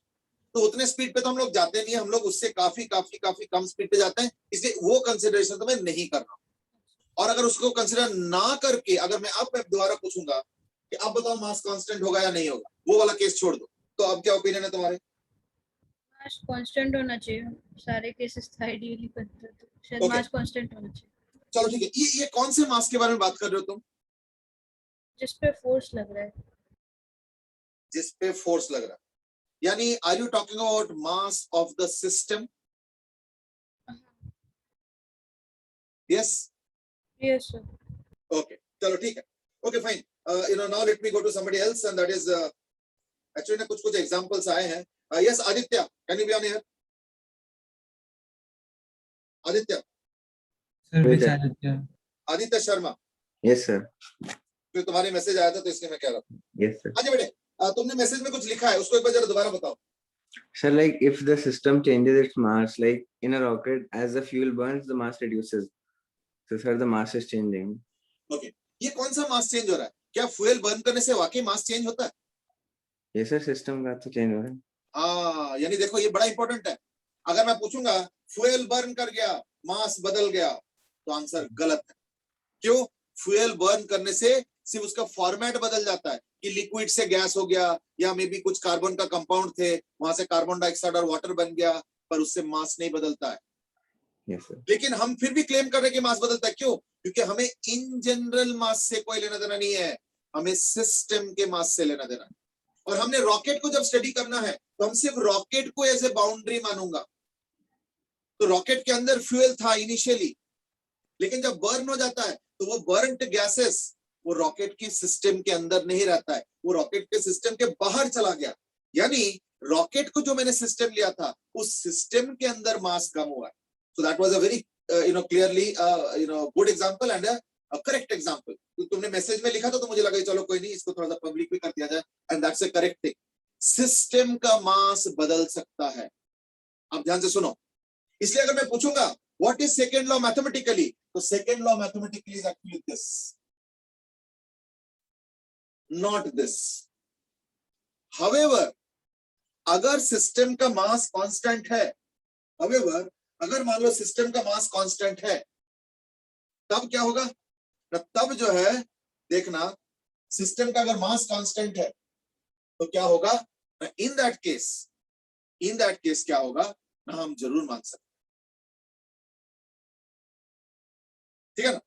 तो उतने स्पीड पे तो हम लोग जाते नहीं है, हम लोग उससे काफी काफी काफी कम स्पीड पे जाते हैं. इसलिए वो कंसिडरेशन तो मैं नहीं कर रहा. और अगर उसको कंसिडर ना करके अगर मैं दोबारा पूछूंगा कि अब बताओ मास कांस्टेंट होगा या नहीं होगा, वो वाला केस छोड़ दो. तो अब क्या ओपिनियन है तुम्हारे? मास कांस्टेंट होना चाहिए. सारे केसेस आइडियली बनते हैं तो शायद Okay. मास कांस्टेंट होना चाहिए. चलो ठीक है. ये कौन से मास के बारे में बात कर रहे हो तुम? जिस पे फोर्स लग रहा है. जिस पे फोर्स लग रहा है, यानी are you talking about mass of the system? Yes yes sir. Okay, चलो ठीक है. Okay fine. You know, now let me go to somebody else and that is actually कुछ एग्जांपल्स आए हैं. Yes Aditya, can you be on here? Aditya. Sir Aditya Sharma. Yes sir. तो तुम्हारे message आया था तो इसलिए मैं कह रहा हूँ. Yes sir. हाँ जी बेटे, तुमने मैसेज में कुछ लिखा है, उसको एक बार जरा दोबारा बताओ. Sir, like if the system changes its mass, like in a rocket, as the fuel burns, the mass reduces. So, sir, the mass is changing. Okay, ये कौन सा मास चेंज हो रहा है? क्या फ्यूल बर्न करने से वाकई मास चेंज होता है? Yes, sir. System का तो change हो रहा है. हाँ, यानी देखो ये बड़ा इंपॉर्टेंट है. अगर मैं पूछूंगा फ्यूल बर्न कर गया, मास बदल गया, तो आंसर गलत है. क्यों? फ्यूल बर्न करने से सिर्फ उसका फॉर्मेट बदल जाता है कि लिक्विड से गैस हो गया या मे बी कुछ कार्बन का कंपाउंड थे, वहां से कार्बन डाइऑक्साइड और वाटर बन गया, पर उससे मास नहीं बदलता है. Yes, sir. लेकिन हम फिर भी क्लेम कर रहे हैं कि मास बदलता है. क्यों? क्योंकि हमें इन जनरल मास से कोई लेना देना नहीं है, हमें सिस्टम के मास से लेना देना है. और हमने रॉकेट को जब स्टडी करना है तो हम सिर्फ रॉकेट को एज ए बाउंड्री मानूंगा. तो रॉकेट के अंदर फ्यूल था इनिशियली, लेकिन जब बर्न हो जाता है तो वो बर्न्ड गैसेस वो रॉकेट की सिस्टम के अंदर नहीं रहता है, वो रॉकेट के सिस्टम के बाहर चला गया. यानी रॉकेट को जो मैंने सिस्टम लिया था उस सिस्टम के अंदर मास कम हुआ है. So that was a very clearly good example and a correct example. तो तुमने मैसेज में लिखा था तो मुझे लगा चलो कोई नहीं, इसको थोड़ा सा पब्लिक भी कर दिया जाए. And that's a correct thing. System का मास बदल सकता है. आप ध्यान से सुनो. इसलिए अगर मैं पूछूंगा what is second law mathematically, तो second law mathematically is actually this. not this. However, अगर सिस्टम का मास कांस्टेंट है, however, अगर मान लो सिस्टम का मास कांस्टेंट है, तब क्या होगा? तब जो है देखना, सिस्टम का अगर मास कांस्टेंट है तो क्या होगा? इन दैट केस क्या होगा ना, हम जरूर मान सकते, ठीक है ना।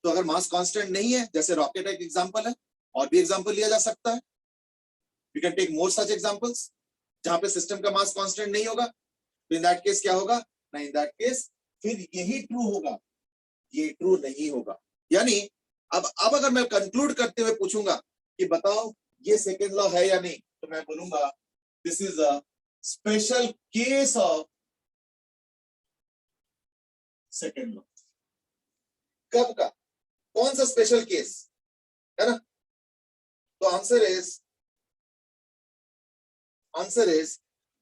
तो अगर मास कांस्टेंट नहीं है, जैसे रॉकेट एक एग्जांपल है, और भी एग्जांपल लिया जा सकता है, you can take more such examples जहां पे सिस्टम का मास कांस्टेंट नहीं होगा, तो इन दैट केस क्या होगा ना, इन दैट केस फिर यही ट्रू होगा, ये ट्रू नहीं होगा। यानी अब अगर मैं कंक्लूड करते हुए पूछूंगा कि बताओ ये सेकेंड लॉ है या नहीं, तो मैं बोलूंगा this is a special case of second law. कब का? कौन सा स्पेशल केस है ना? तो आंसर इज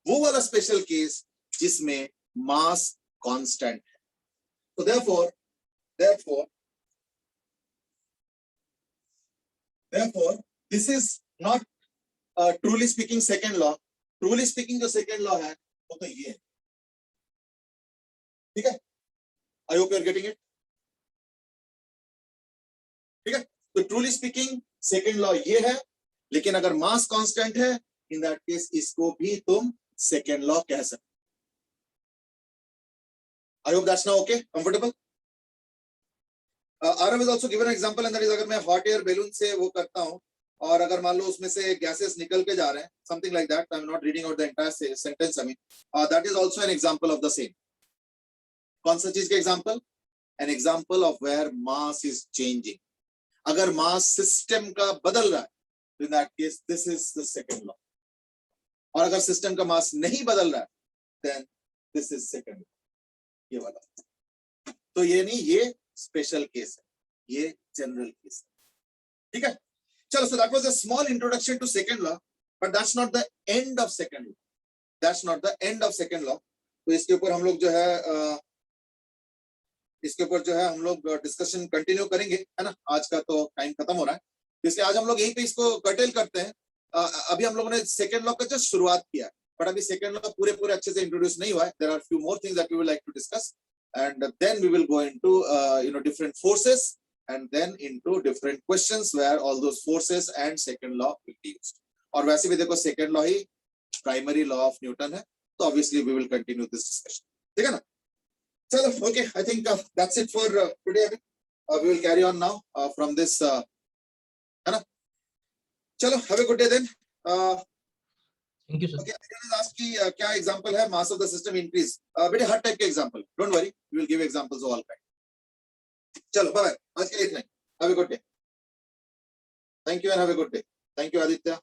वो वाला स्पेशल केस जिसमें मास कांस्टेंट है। तो therefore this is not truly speaking second law. Truly speaking जो second law है वो तो ये है, ठीक है। I hope you are getting it. ठीक है, तो ट्रूली स्पीकिंग सेकेंड लॉ ये है, लेकिन अगर मास कांस्टेंट है, इन दैट केस इसको भी तुम सेकेंड लॉ कह सकते। I hope that's now okay, comfortable. Aarav is also given example, and that is अगर मैं हॉट एयर बैलून से वो करता हूं और अगर मान लो उसमें से गैसेस निकल के जा रहे हैं, something like that, I am not reading out the entire sentence, I mean that is also an example of the same. कौन सा चीज का example? An example of where mass is changing. अगर मास सिस्टम का बदल रहा है, तो in that case this is the second law. और अगर सिस्टम का मास नहीं बदल रहा है, then this is second law, ये वाला। तो ये नहीं, ये स्पेशल केस है, ये जनरल केस है, ठीक है। चलो, so that was a small introduction to second law, but that's not the end of second law, that's not the end of second law. तो इसके ऊपर हम लोग जो है हम लोग डिस्कशन कंटिन्यू करेंगे, है ना। आज का तो टाइम खत्म हो रहा है, इसलिए आज हम लोग यहीं पे इसको कर्टेल करते हैं। अभी हम लोगों ने सेकंड लॉ का जस्ट शुरुआत किया, बट अभी सेकंड लॉ पूरे अच्छे से इंट्रोड्यूस नहीं हुआ है। There are few more things that we would like to discuss, and then we will go into different forces, and then into different questions where all those forces and second law will be used. और वैसे भी देखो, second law ही primary law of Newton है, तो obviously we will continue this discussion, ठीक है ना। चलो, okay, I think that's it for today. We will carry on now from this, है ना। चलो, have a good day then. Thank you, sir. Okay, I will ask कि क्या example है मास ऑफ द सिस्टम इंक्रीज। बेटे हर type के example, don't worry, we will give examples of all kind. चलो, bye bye, आज के लिए इतना ही। Have a good day. Thank you and have a good day. Thank you, Aditya.